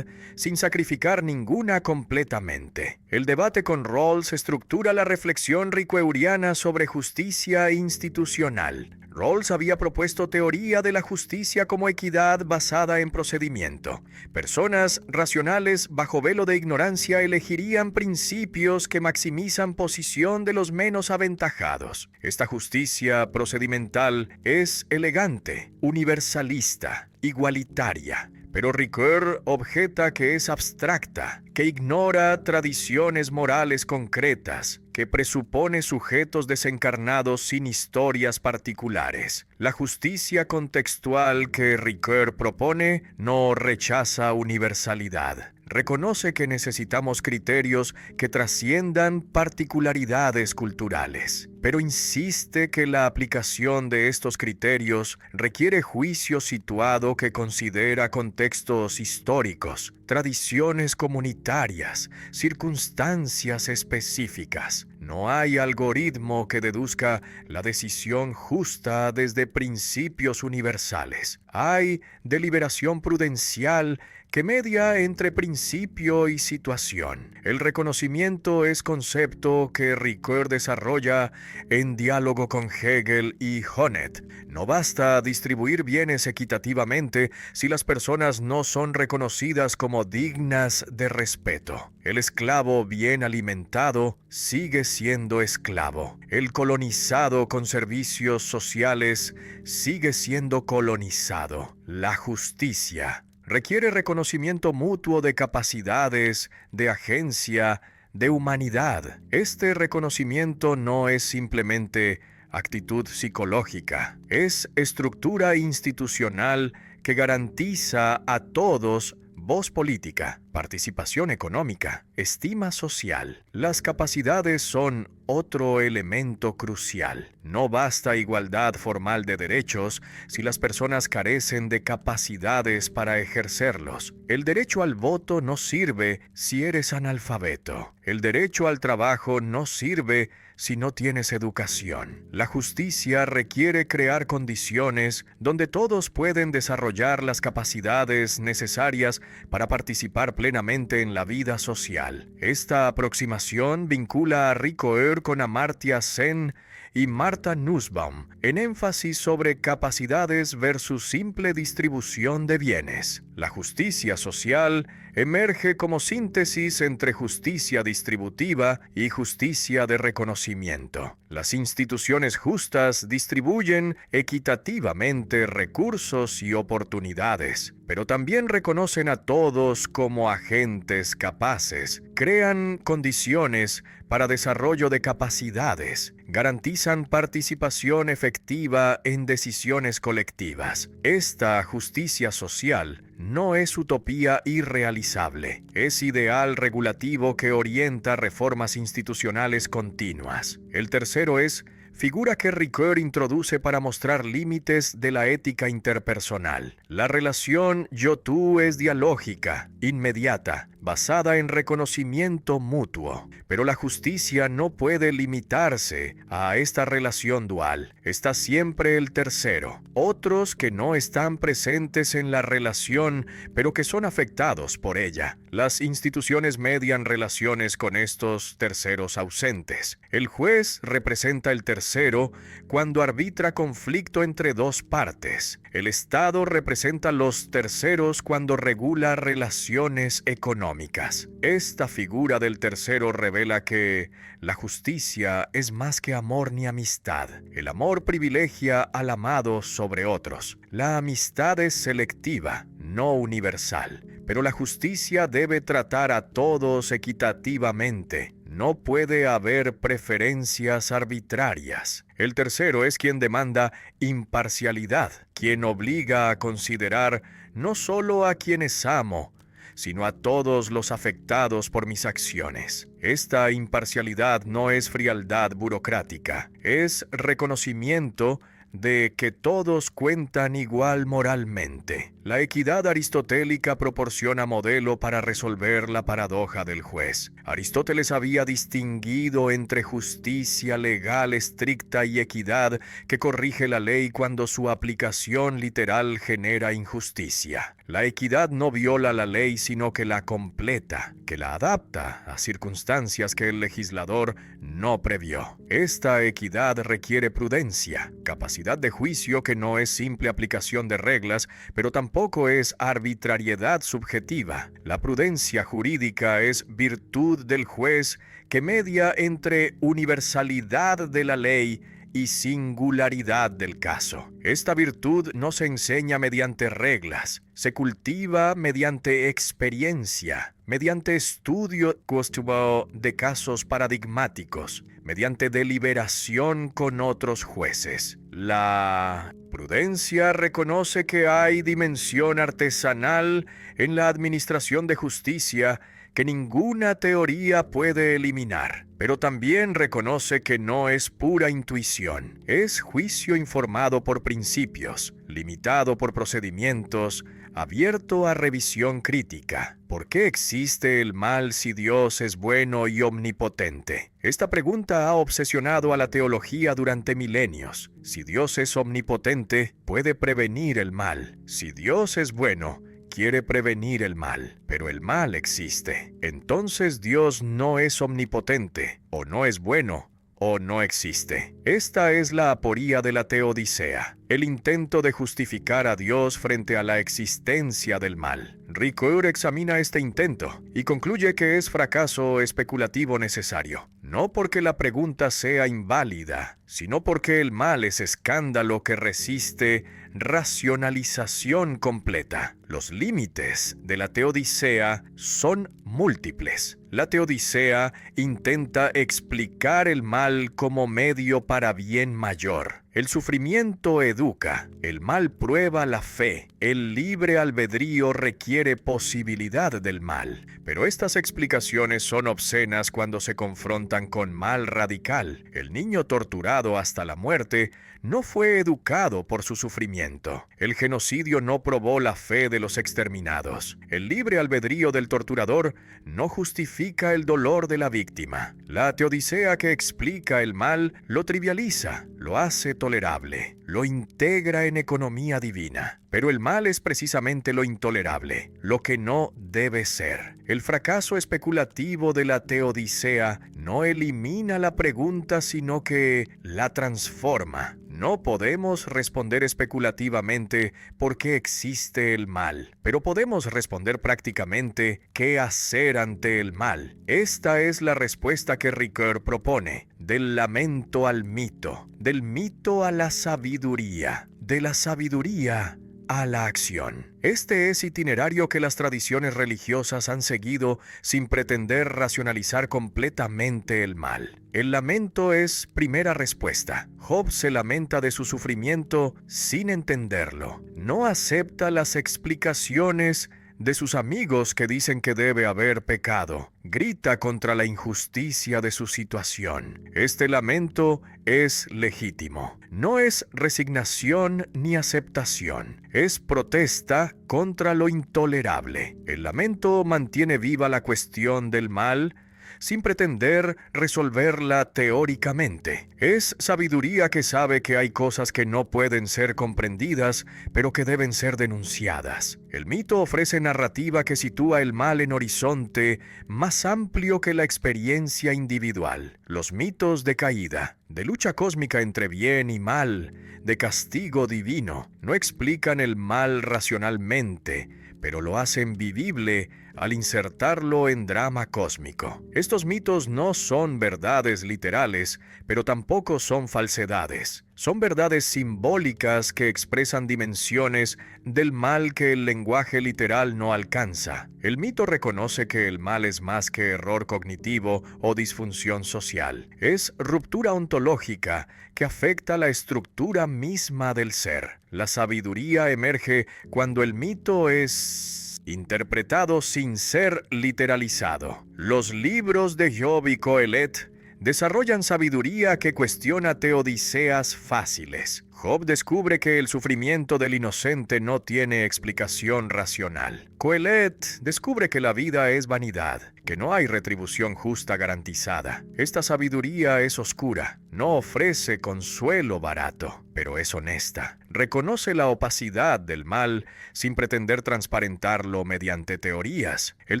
sin sacrificar ninguna completamente. El debate con Rawls estructura la reflexión ricoeuriana sobre justicia institucional. Rawls había propuesto teoría de la justicia como equidad basada en procedimiento. Personas racionales bajo velo de ignorancia elegirían principios que maximizan posición de los menos aventajados. Esta justicia procedimental es elegante, universalista, igualitaria. Pero Ricoeur objeta que es abstracta, que ignora tradiciones morales concretas, que presupone sujetos desencarnados sin historias particulares. La justicia contextual que Ricoeur propone no rechaza universalidad. Reconoce que necesitamos criterios que trasciendan particularidades culturales, pero insiste que la aplicación de estos criterios requiere juicio situado que considera contextos históricos, tradiciones comunitarias, circunstancias específicas. No hay algoritmo que deduzca la decisión justa desde principios universales. Hay deliberación prudencial que media entre principio y situación. El reconocimiento es concepto que Ricoeur desarrolla en diálogo con Hegel y Honneth. No basta distribuir bienes equitativamente si las personas no son reconocidas como dignas de respeto. El esclavo bien alimentado sigue siendo esclavo. El colonizado con servicios sociales sigue siendo colonizado. La justicia requiere reconocimiento mutuo de capacidades, de agencia, de humanidad. Este reconocimiento no es simplemente actitud psicológica, es estructura institucional que garantiza a todos voz política, participación económica, estima social. Las capacidades son otro elemento crucial. No basta igualdad formal de derechos si las personas carecen de capacidades para ejercerlos. El derecho al voto no sirve si eres analfabeto. El derecho al trabajo no sirve si no tienes educación. La justicia requiere crear condiciones donde todos pueden desarrollar las capacidades necesarias para participar plenamente en la vida social. Esta aproximación vincula a Ricoeur con Amartya Sen y Martha Nussbaum en énfasis sobre capacidades versus simple distribución de bienes. La justicia social emerge como síntesis entre justicia distributiva y justicia de reconocimiento. Las instituciones justas distribuyen equitativamente recursos y oportunidades, pero también reconocen a todos como agentes capaces, crean condiciones para desarrollo de capacidades, garantizan participación efectiva en decisiones colectivas. Esta justicia social no es utopía irrealizable, es ideal regulativo que orienta reformas institucionales continuas. El tercero es figura que Ricoeur introduce para mostrar límites de la ética interpersonal. La relación yo-tú es dialógica, inmediata, basada en reconocimiento mutuo. Pero la justicia no puede limitarse a esta relación dual. Está siempre el tercero. Otros que no están presentes en la relación, pero que son afectados por ella. Las instituciones median relaciones con estos terceros ausentes. El juez representa el tercero tercero cuando arbitra conflicto entre dos partes. El Estado representa los terceros cuando regula relaciones económicas. Esta figura del tercero revela que la justicia es más que amor ni amistad. El amor privilegia al amado sobre otros. La amistad es selectiva, no universal. Pero la justicia debe tratar a todos equitativamente. No puede haber preferencias arbitrarias. El tercero es quien demanda imparcialidad, quien obliga a considerar no solo a quienes amo, sino a todos los afectados por mis acciones. Esta imparcialidad no es frialdad burocrática, es reconocimiento de que todos cuentan igual moralmente. La equidad aristotélica proporciona modelo para resolver la paradoja del juez. Aristóteles había distinguido entre justicia legal estricta y equidad que corrige la ley cuando su aplicación literal genera injusticia. La equidad no viola la ley, sino que la completa, que la adapta a circunstancias que el legislador no previó. Esta equidad requiere prudencia, capacidad de juicio que no es simple aplicación de reglas, pero tampoco es arbitrariedad subjetiva. La prudencia jurídica es virtud del juez que media entre universalidad de la ley y singularidad del caso. Esta virtud no se enseña mediante reglas, se cultiva mediante experiencia, mediante estudio exhaustivo de casos paradigmáticos, mediante deliberación con otros jueces. La prudencia reconoce que hay dimensión artesanal en la administración de justicia que ninguna teoría puede eliminar, pero también reconoce que no es pura intuición, es juicio informado por principios, limitado por procedimientos, abierto a revisión crítica. ¿Por qué existe el mal si Dios es bueno y omnipotente? Esta pregunta ha obsesionado a la teología durante milenios. Si Dios es omnipotente, puede prevenir el mal. Si Dios es bueno, quiere prevenir el mal, pero el mal existe. Entonces Dios no es omnipotente, o no es bueno, o no existe. Esta es la aporía de la teodicea, el intento de justificar a Dios frente a la existencia del mal. Ricoeur examina este intento y concluye que es fracaso especulativo necesario, no porque la pregunta sea inválida, sino porque el mal es escándalo que resiste racionalización completa. Los límites de la teodicea son múltiples. La teodicea intenta explicar el mal como medio para bien mayor. El sufrimiento educa, el mal prueba la fe, el libre albedrío requiere posibilidad del mal. Pero estas explicaciones son obscenas cuando se confrontan con mal radical. El niño torturado hasta la muerte no fue educado por su sufrimiento. El genocidio no probó la fe de los exterminados. El libre albedrío del torturador no justifica el dolor de la víctima. La teodicea que explica el mal lo trivializa, lo hace tolerable, lo integra en economía divina. Pero el mal es precisamente lo intolerable, lo que no debe ser. El fracaso especulativo de la teodicea no elimina la pregunta, sino que la transforma. No podemos responder especulativamente por qué existe el mal, pero podemos responder prácticamente qué hacer ante el mal. Esta es la respuesta que Ricoeur propone, del lamento al mito, del mito a la sabiduría, de la sabiduría a la acción. Este es itinerario que las tradiciones religiosas han seguido sin pretender racionalizar completamente el mal. El lamento es primera respuesta. Job se lamenta de su sufrimiento sin entenderlo. No acepta las explicaciones de sus amigos que dicen que debe haber pecado. Grita contra la injusticia de su situación. Este lamento es legítimo. No es resignación ni aceptación. Es protesta contra lo intolerable. El lamento mantiene viva la cuestión del mal, sin pretender resolverla teóricamente. Es sabiduría que sabe que hay cosas que no pueden ser comprendidas, pero que deben ser denunciadas. El mito ofrece narrativa que sitúa el mal en horizonte más amplio que la experiencia individual. Los mitos de caída, de lucha cósmica entre bien y mal, de castigo divino, no explican el mal racionalmente, pero lo hacen vivible al insertarlo en drama cósmico. Estos mitos no son verdades literales, pero tampoco son falsedades. Son verdades simbólicas que expresan dimensiones del mal que el lenguaje literal no alcanza. El mito reconoce que el mal es más que error cognitivo o disfunción social. Es ruptura ontológica que afecta la estructura misma del ser. La sabiduría emerge cuando el mito es interpretado sin ser literalizado. Los libros de Job y Coelet desarrollan sabiduría que cuestiona teodiceas fáciles. Job descubre que el sufrimiento del inocente no tiene explicación racional. Coelet descubre que la vida es vanidad, que no hay retribución justa garantizada. Esta sabiduría es oscura, no ofrece consuelo barato, pero es honesta. Reconoce la opacidad del mal sin pretender transparentarlo mediante teorías. El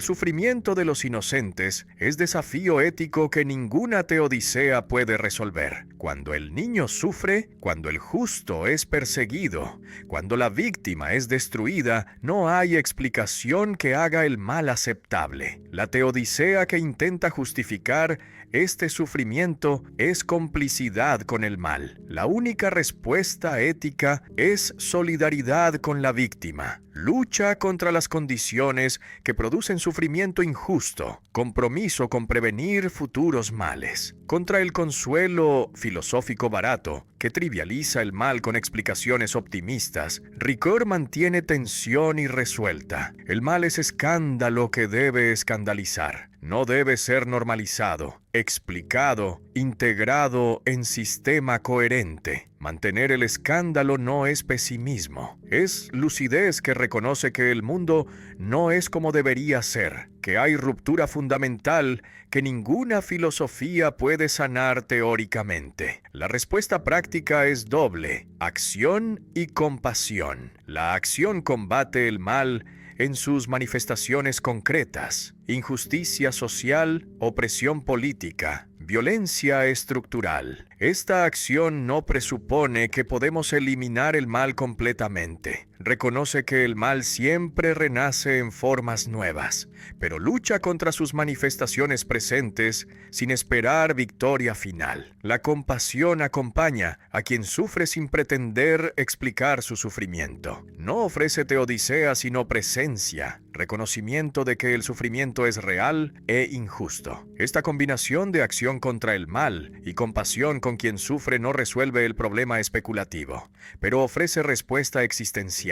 sufrimiento de los inocentes es desafío ético que ninguna teodicea puede resolver. Cuando el niño sufre, cuando el justo es perseguido, cuando la víctima es destruida, no hay explicación que haga el mal aceptable. La teodicea que intenta justificar este sufrimiento es complicidad con el mal. La única respuesta ética es solidaridad con la víctima. Lucha contra las condiciones que producen sufrimiento injusto, compromiso con prevenir futuros males. Contra el consuelo filosófico barato, que trivializa el mal con explicaciones optimistas, Ricoeur mantiene tensión irresuelta. El mal es escándalo que debe escandalizar. No debe ser normalizado, explicado, integrado en sistema coherente. Mantener el escándalo no es pesimismo, es lucidez que reconoce que el mundo no es como debería ser, que hay ruptura fundamental que ninguna filosofía puede sanar teóricamente. La respuesta práctica es doble: acción y compasión. La acción combate el mal en sus manifestaciones concretas: injusticia social, opresión política, violencia estructural. Esta acción no presupone que podemos eliminar el mal completamente. Reconoce que el mal siempre renace en formas nuevas, pero lucha contra sus manifestaciones presentes sin esperar victoria final. La compasión acompaña a quien sufre sin pretender explicar su sufrimiento. No ofrece teodicea sino presencia, reconocimiento de que el sufrimiento es real e injusto. Esta combinación de acción contra el mal y compasión con quien sufre no resuelve el problema especulativo, pero ofrece respuesta existencial.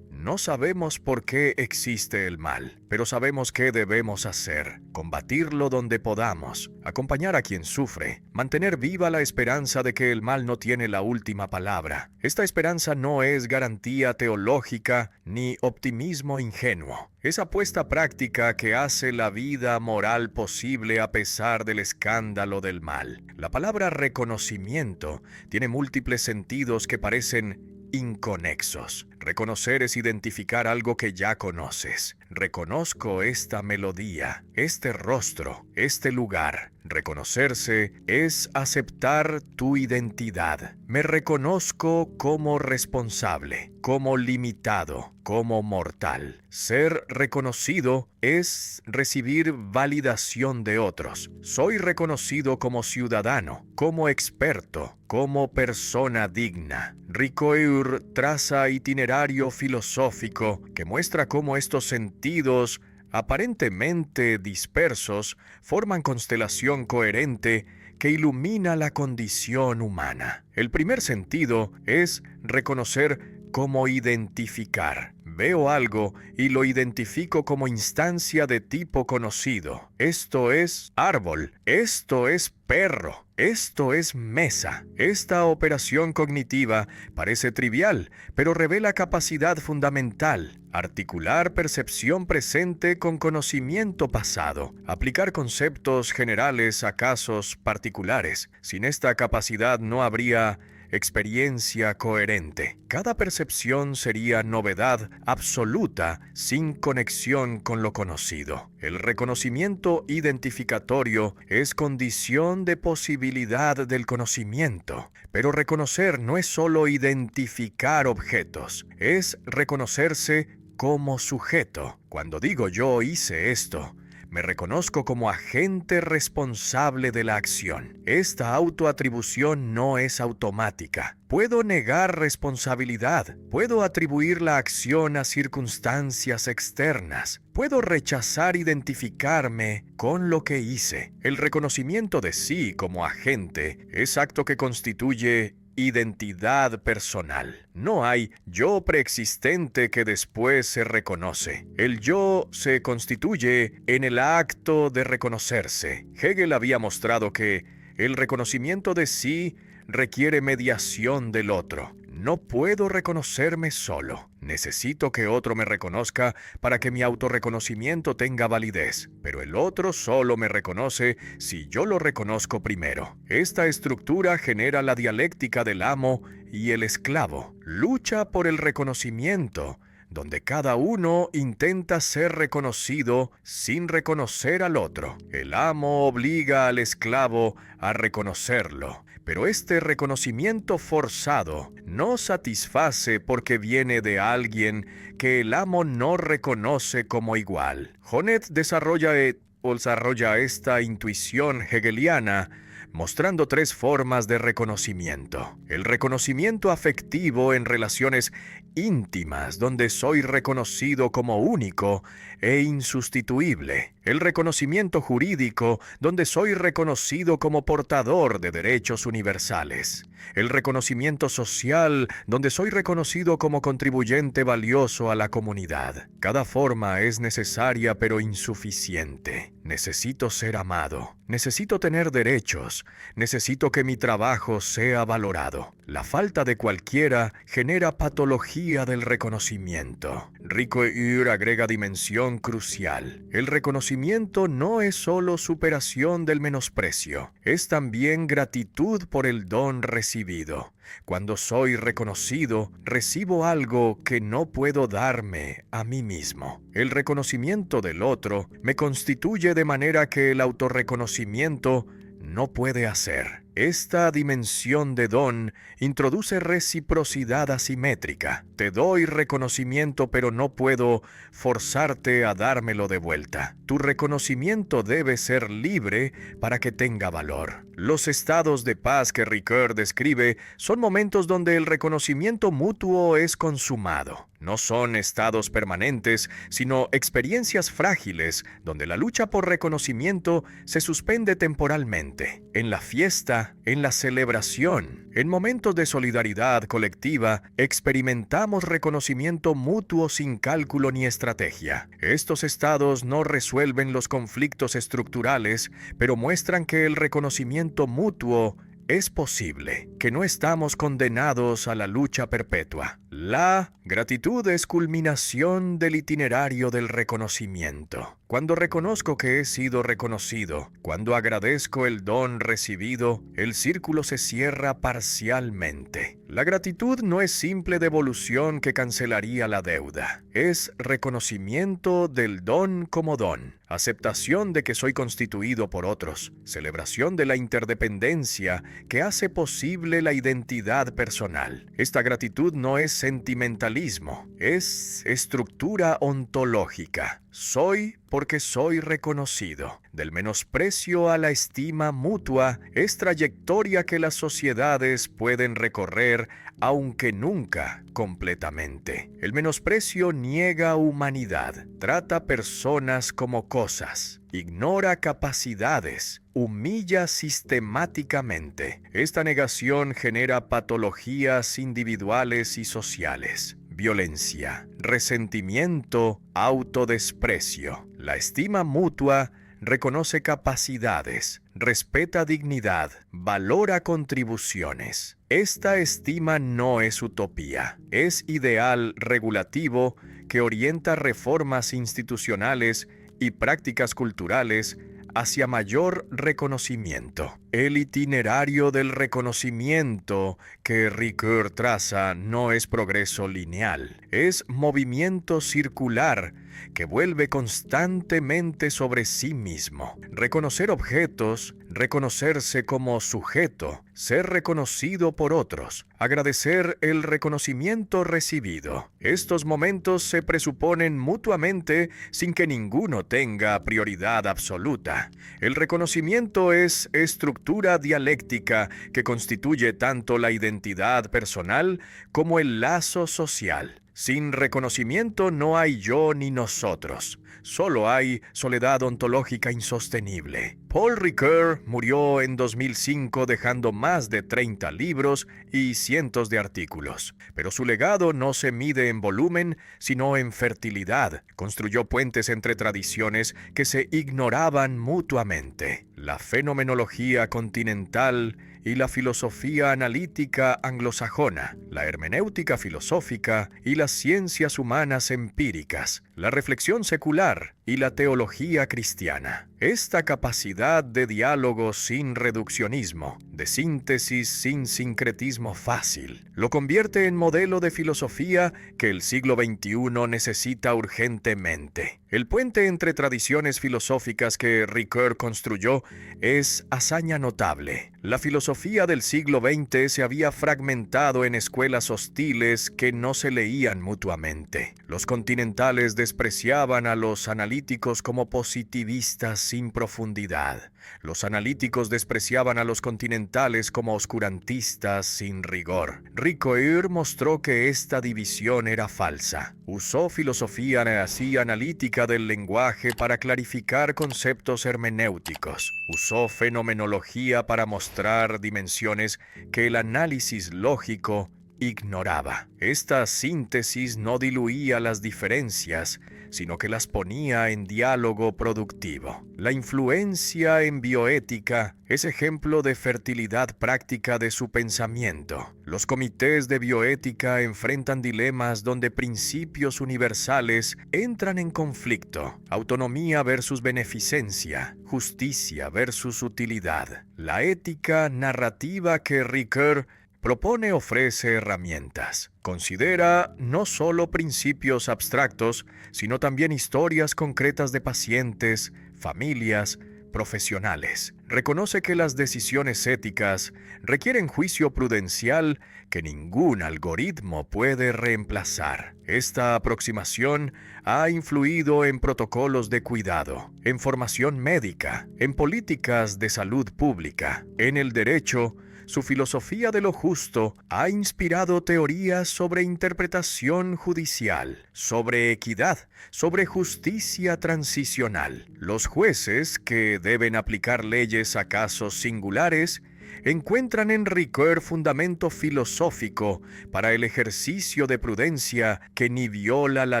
No sabemos por qué existe el mal, pero sabemos qué debemos hacer: combatirlo donde podamos, acompañar a quien sufre, mantener viva la esperanza de que el mal no tiene la última palabra. Esta esperanza no es garantía teológica ni optimismo ingenuo. Es apuesta práctica que hace la vida moral posible a pesar del escándalo del mal. La palabra reconocimiento tiene múltiples sentidos que parecen inconexos. Reconocer es identificar algo que ya conoces. Reconozco esta melodía, este rostro, este lugar. Reconocerse es aceptar tu identidad. Me reconozco como responsable, como limitado, como mortal. Ser reconocido es recibir validación de otros. Soy reconocido como ciudadano, como experto, como persona digna. Ricoeur traza itinerario filosófico que muestra cómo estos sentidos aparentemente dispersos forman constelación coherente que ilumina la condición humana. El primer sentido es reconocer como identificar. Veo algo y lo identifico como instancia de tipo conocido. Esto es árbol, esto es perro, Esto es mesa. Esta operación cognitiva parece trivial, pero revela capacidad fundamental. Articular percepción presente con conocimiento pasado. Aplicar conceptos generales a casos particulares. Sin esta capacidad no habría experiencia coherente. Cada percepción sería novedad absoluta sin conexión con lo conocido. El reconocimiento identificatorio es condición de posibilidad del conocimiento. Pero reconocer no es solo identificar objetos, es reconocerse como sujeto. Cuando digo yo hice esto, me reconozco como agente responsable de la acción. Esta autoatribución no es automática. Puedo negar responsabilidad. Puedo atribuir la acción a circunstancias externas. Puedo rechazar identificarme con lo que hice. El reconocimiento de sí como agente es acto que constituye identidad personal. No hay yo preexistente que después se reconoce. El yo se constituye en el acto de reconocerse. Hegel había mostrado que el reconocimiento de sí requiere mediación del otro. No puedo reconocerme solo. Necesito que otro me reconozca para que mi autorreconocimiento tenga validez. Pero el otro solo me reconoce si yo lo reconozco primero. Esta estructura genera la dialéctica del amo y el esclavo. Lucha por el reconocimiento, donde cada uno intenta ser reconocido sin reconocer al otro. El amo obliga al esclavo a reconocerlo, pero este reconocimiento forzado no satisface porque viene de alguien que el amo no reconoce como igual. Honneth desarrolla esta intuición hegeliana mostrando tres formas de reconocimiento. El reconocimiento afectivo en relaciones íntimas, donde soy reconocido como único e insustituible. El reconocimiento jurídico, donde soy reconocido como portador de derechos universales. El reconocimiento social, donde soy reconocido como contribuyente valioso a la comunidad. Cada forma es necesaria pero insuficiente. Necesito ser amado. Necesito tener derechos. Necesito que mi trabajo sea valorado. La falta de cualquiera genera patología del reconocimiento. Ricoeur agrega dimensión crucial. El reconocimiento no es solo superación del menosprecio, es también gratitud por el don recibido. Cuando soy reconocido, recibo algo que no puedo darme a mí mismo. El reconocimiento del otro me constituye de manera que el autorreconocimiento no puede hacer. Esta dimensión de don introduce reciprocidad asimétrica. Te doy reconocimiento, pero no puedo forzarte a dármelo de vuelta. Tu reconocimiento debe ser libre para que tenga valor. Los estados de paz que Ricoeur describe son momentos donde el reconocimiento mutuo es consumado. No son estados permanentes, sino experiencias frágiles donde la lucha por reconocimiento se suspende temporalmente. En la fiesta, en la celebración, en momentos de solidaridad colectiva, experimentamos reconocimiento mutuo sin cálculo ni estrategia. Estos estados no resuelven los conflictos estructurales, pero muestran que el reconocimiento mutuo es posible, que no estamos condenados a la lucha perpetua. La gratitud es culminación del itinerario del reconocimiento. Cuando reconozco que he sido reconocido, cuando agradezco el don recibido, el círculo se cierra parcialmente. La gratitud no es simple devolución que cancelaría la deuda. Es reconocimiento del don como don, aceptación de que soy constituido por otros, celebración de la interdependencia que hace posible la identidad personal. Esta gratitud no es sentimentalismo, es estructura ontológica. Soy porque soy reconocido. Del menosprecio a la estima mutua es trayectoria que las sociedades pueden recorrer, aunque nunca completamente. El menosprecio niega humanidad, trata personas como cosas, ignora capacidades, humilla sistemáticamente. Esta negación genera patologías individuales y sociales. Violencia, resentimiento, autodesprecio. La estima mutua reconoce capacidades, respeta dignidad, valora contribuciones. Esta estima no es utopía, es ideal regulativo que orienta reformas institucionales y prácticas culturales hacia mayor reconocimiento. El itinerario del reconocimiento que Ricoeur traza no es progreso lineal, es movimiento circular que vuelve constantemente sobre sí mismo. Reconocer objetos, reconocerse como sujeto, ser reconocido por otros, agradecer el reconocimiento recibido. Estos momentos se presuponen mutuamente sin que ninguno tenga prioridad absoluta. El reconocimiento es estructura dialéctica que constituye tanto la identidad personal como el lazo social. Sin reconocimiento no hay yo ni nosotros, solo hay soledad ontológica insostenible. Paul Ricoeur murió en 2005 dejando más de 30 libros y cientos de artículos, pero su legado no se mide en volumen, sino en fertilidad. Construyó puentes entre tradiciones que se ignoraban mutuamente. La fenomenología continental y la filosofía analítica anglosajona, la hermenéutica filosófica y las ciencias humanas empíricas, la reflexión secular y la teología cristiana. Esta capacidad de diálogo sin reduccionismo, de síntesis sin sincretismo fácil, lo convierte en modelo de filosofía que el siglo XXI necesita urgentemente. El puente entre tradiciones filosóficas que Ricoeur construyó es hazaña notable. La filosofía del siglo XX se había fragmentado en escuelas hostiles que no se leían mutuamente. Los continentales despreciaban a los analíticos como positivistas sin profundidad. Los analíticos despreciaban a los continentales como oscurantistas sin rigor. Ricoeur mostró que esta división era falsa. Usó filosofía así analítica del lenguaje para clarificar conceptos hermenéuticos. Usó fenomenología para mostrar dimensiones que el análisis lógico ignoraba. Esta síntesis no diluía las diferencias, sino que las ponía en diálogo productivo. La influencia en bioética es ejemplo de fertilidad práctica de su pensamiento. Los comités de bioética enfrentan dilemas donde principios universales entran en conflicto: autonomía versus beneficencia, justicia versus utilidad. La ética narrativa que Ricoeur propone ofrece herramientas. Considera no solo principios abstractos, sino también historias concretas de pacientes, familias, profesionales. Reconoce que las decisiones éticas requieren juicio prudencial que ningún algoritmo puede reemplazar. Esta aproximación ha influido en protocolos de cuidado, en formación médica, en políticas de salud pública, en el derecho. Su filosofía de lo justo ha inspirado teorías sobre interpretación judicial, sobre equidad, sobre justicia transicional. Los jueces, que deben aplicar leyes a casos singulares, encuentran en Ricoeur fundamento filosófico para el ejercicio de prudencia que ni viola la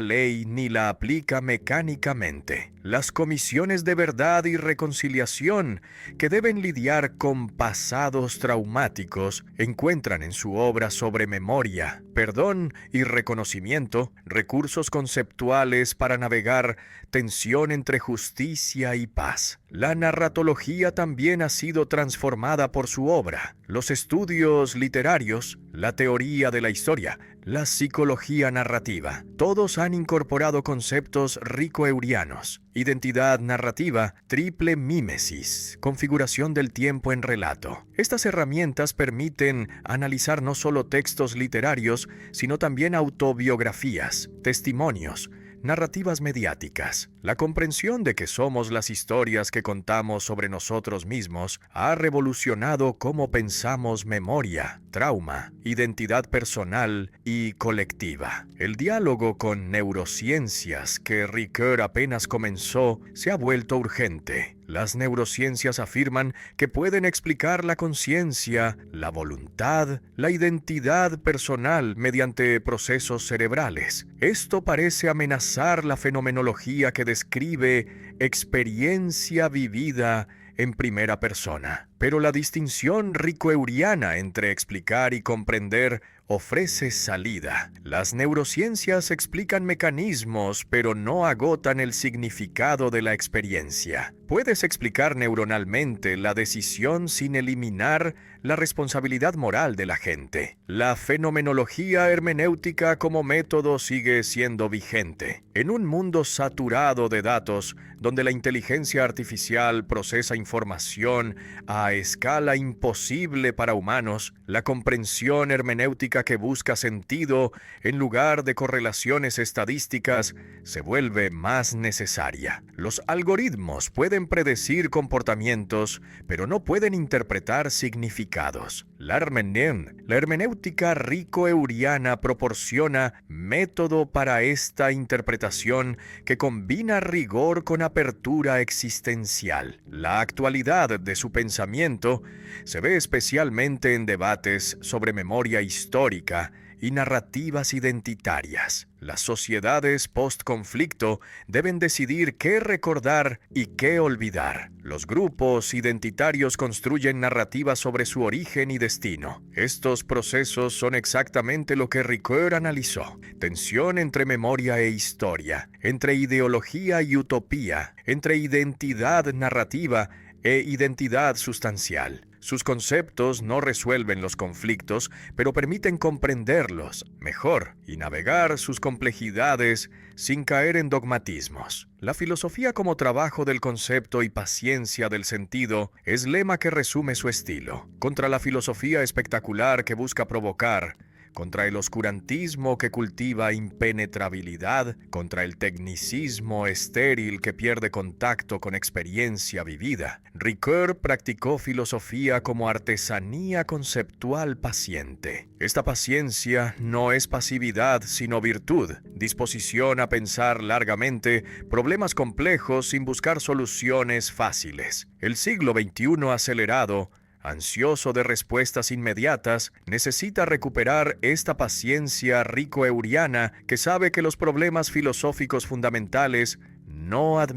ley ni la aplica mecánicamente. Las comisiones de verdad y reconciliación, que deben lidiar con pasados traumáticos, encuentran en su obra sobre memoria, perdón y reconocimiento recursos conceptuales para navegar tensión entre justicia y paz. La narratología también ha sido transformada por su obra. Los estudios literarios, la teoría de la historia, la psicología narrativa, todos han incorporado conceptos ricoeurianos: identidad narrativa, triple mímesis, configuración del tiempo en relato. Estas herramientas permiten analizar no solo textos literarios, sino también autobiografías, testimonios, narrativas mediáticas. La comprensión de que somos las historias que contamos sobre nosotros mismos ha revolucionado cómo pensamos memoria, trauma, identidad personal y colectiva. El diálogo con neurociencias que Ricoeur apenas comenzó se ha vuelto urgente. Las neurociencias afirman que pueden explicar la conciencia, la voluntad, la identidad personal mediante procesos cerebrales. Esto parece amenazar la fenomenología que describe experiencia vivida en primera persona. Pero la distinción ricoeuriana entre explicar y comprender ofrece salida. Las neurociencias explican mecanismos, pero no agotan el significado de la experiencia. Puedes explicar neuronalmente la decisión sin eliminar la responsabilidad moral de la gente. La fenomenología hermenéutica como método sigue siendo vigente. En un mundo saturado de datos, donde la inteligencia artificial procesa información a escala imposible para humanos, la comprensión hermenéutica que busca sentido en lugar de correlaciones estadísticas se vuelve más necesaria. Los algoritmos pueden predecir comportamientos, pero no pueden interpretar significados. La hermenéutica ricoeuriana proporciona método para esta interpretación que combina rigor con apertura existencial. La actualidad de su pensamiento se ve especialmente en debates sobre memoria histórica y narrativas identitarias. Las sociedades post-conflicto deben decidir qué recordar y qué olvidar. Los grupos identitarios construyen narrativas sobre su origen y destino. Estos procesos son exactamente lo que Ricoeur analizó: tensión entre memoria e historia, entre ideología y utopía, entre identidad narrativa e identidad sustancial. Sus conceptos no resuelven los conflictos, pero permiten comprenderlos mejor y navegar sus complejidades sin caer en dogmatismos. La filosofía como trabajo del concepto y paciencia del sentido es lema que resume su estilo. Contra la filosofía espectacular que busca provocar, contra el oscurantismo que cultiva impenetrabilidad, contra el tecnicismo estéril que pierde contacto con experiencia vivida, Ricoeur practicó filosofía como artesanía conceptual paciente. Esta paciencia no es pasividad, sino virtud, disposición a pensar largamente problemas complejos sin buscar soluciones fáciles. El siglo XXI acelerado, ansioso de respuestas inmediatas, necesita recuperar esta paciencia ricoeuriana que sabe que los problemas filosóficos fundamentales no admiten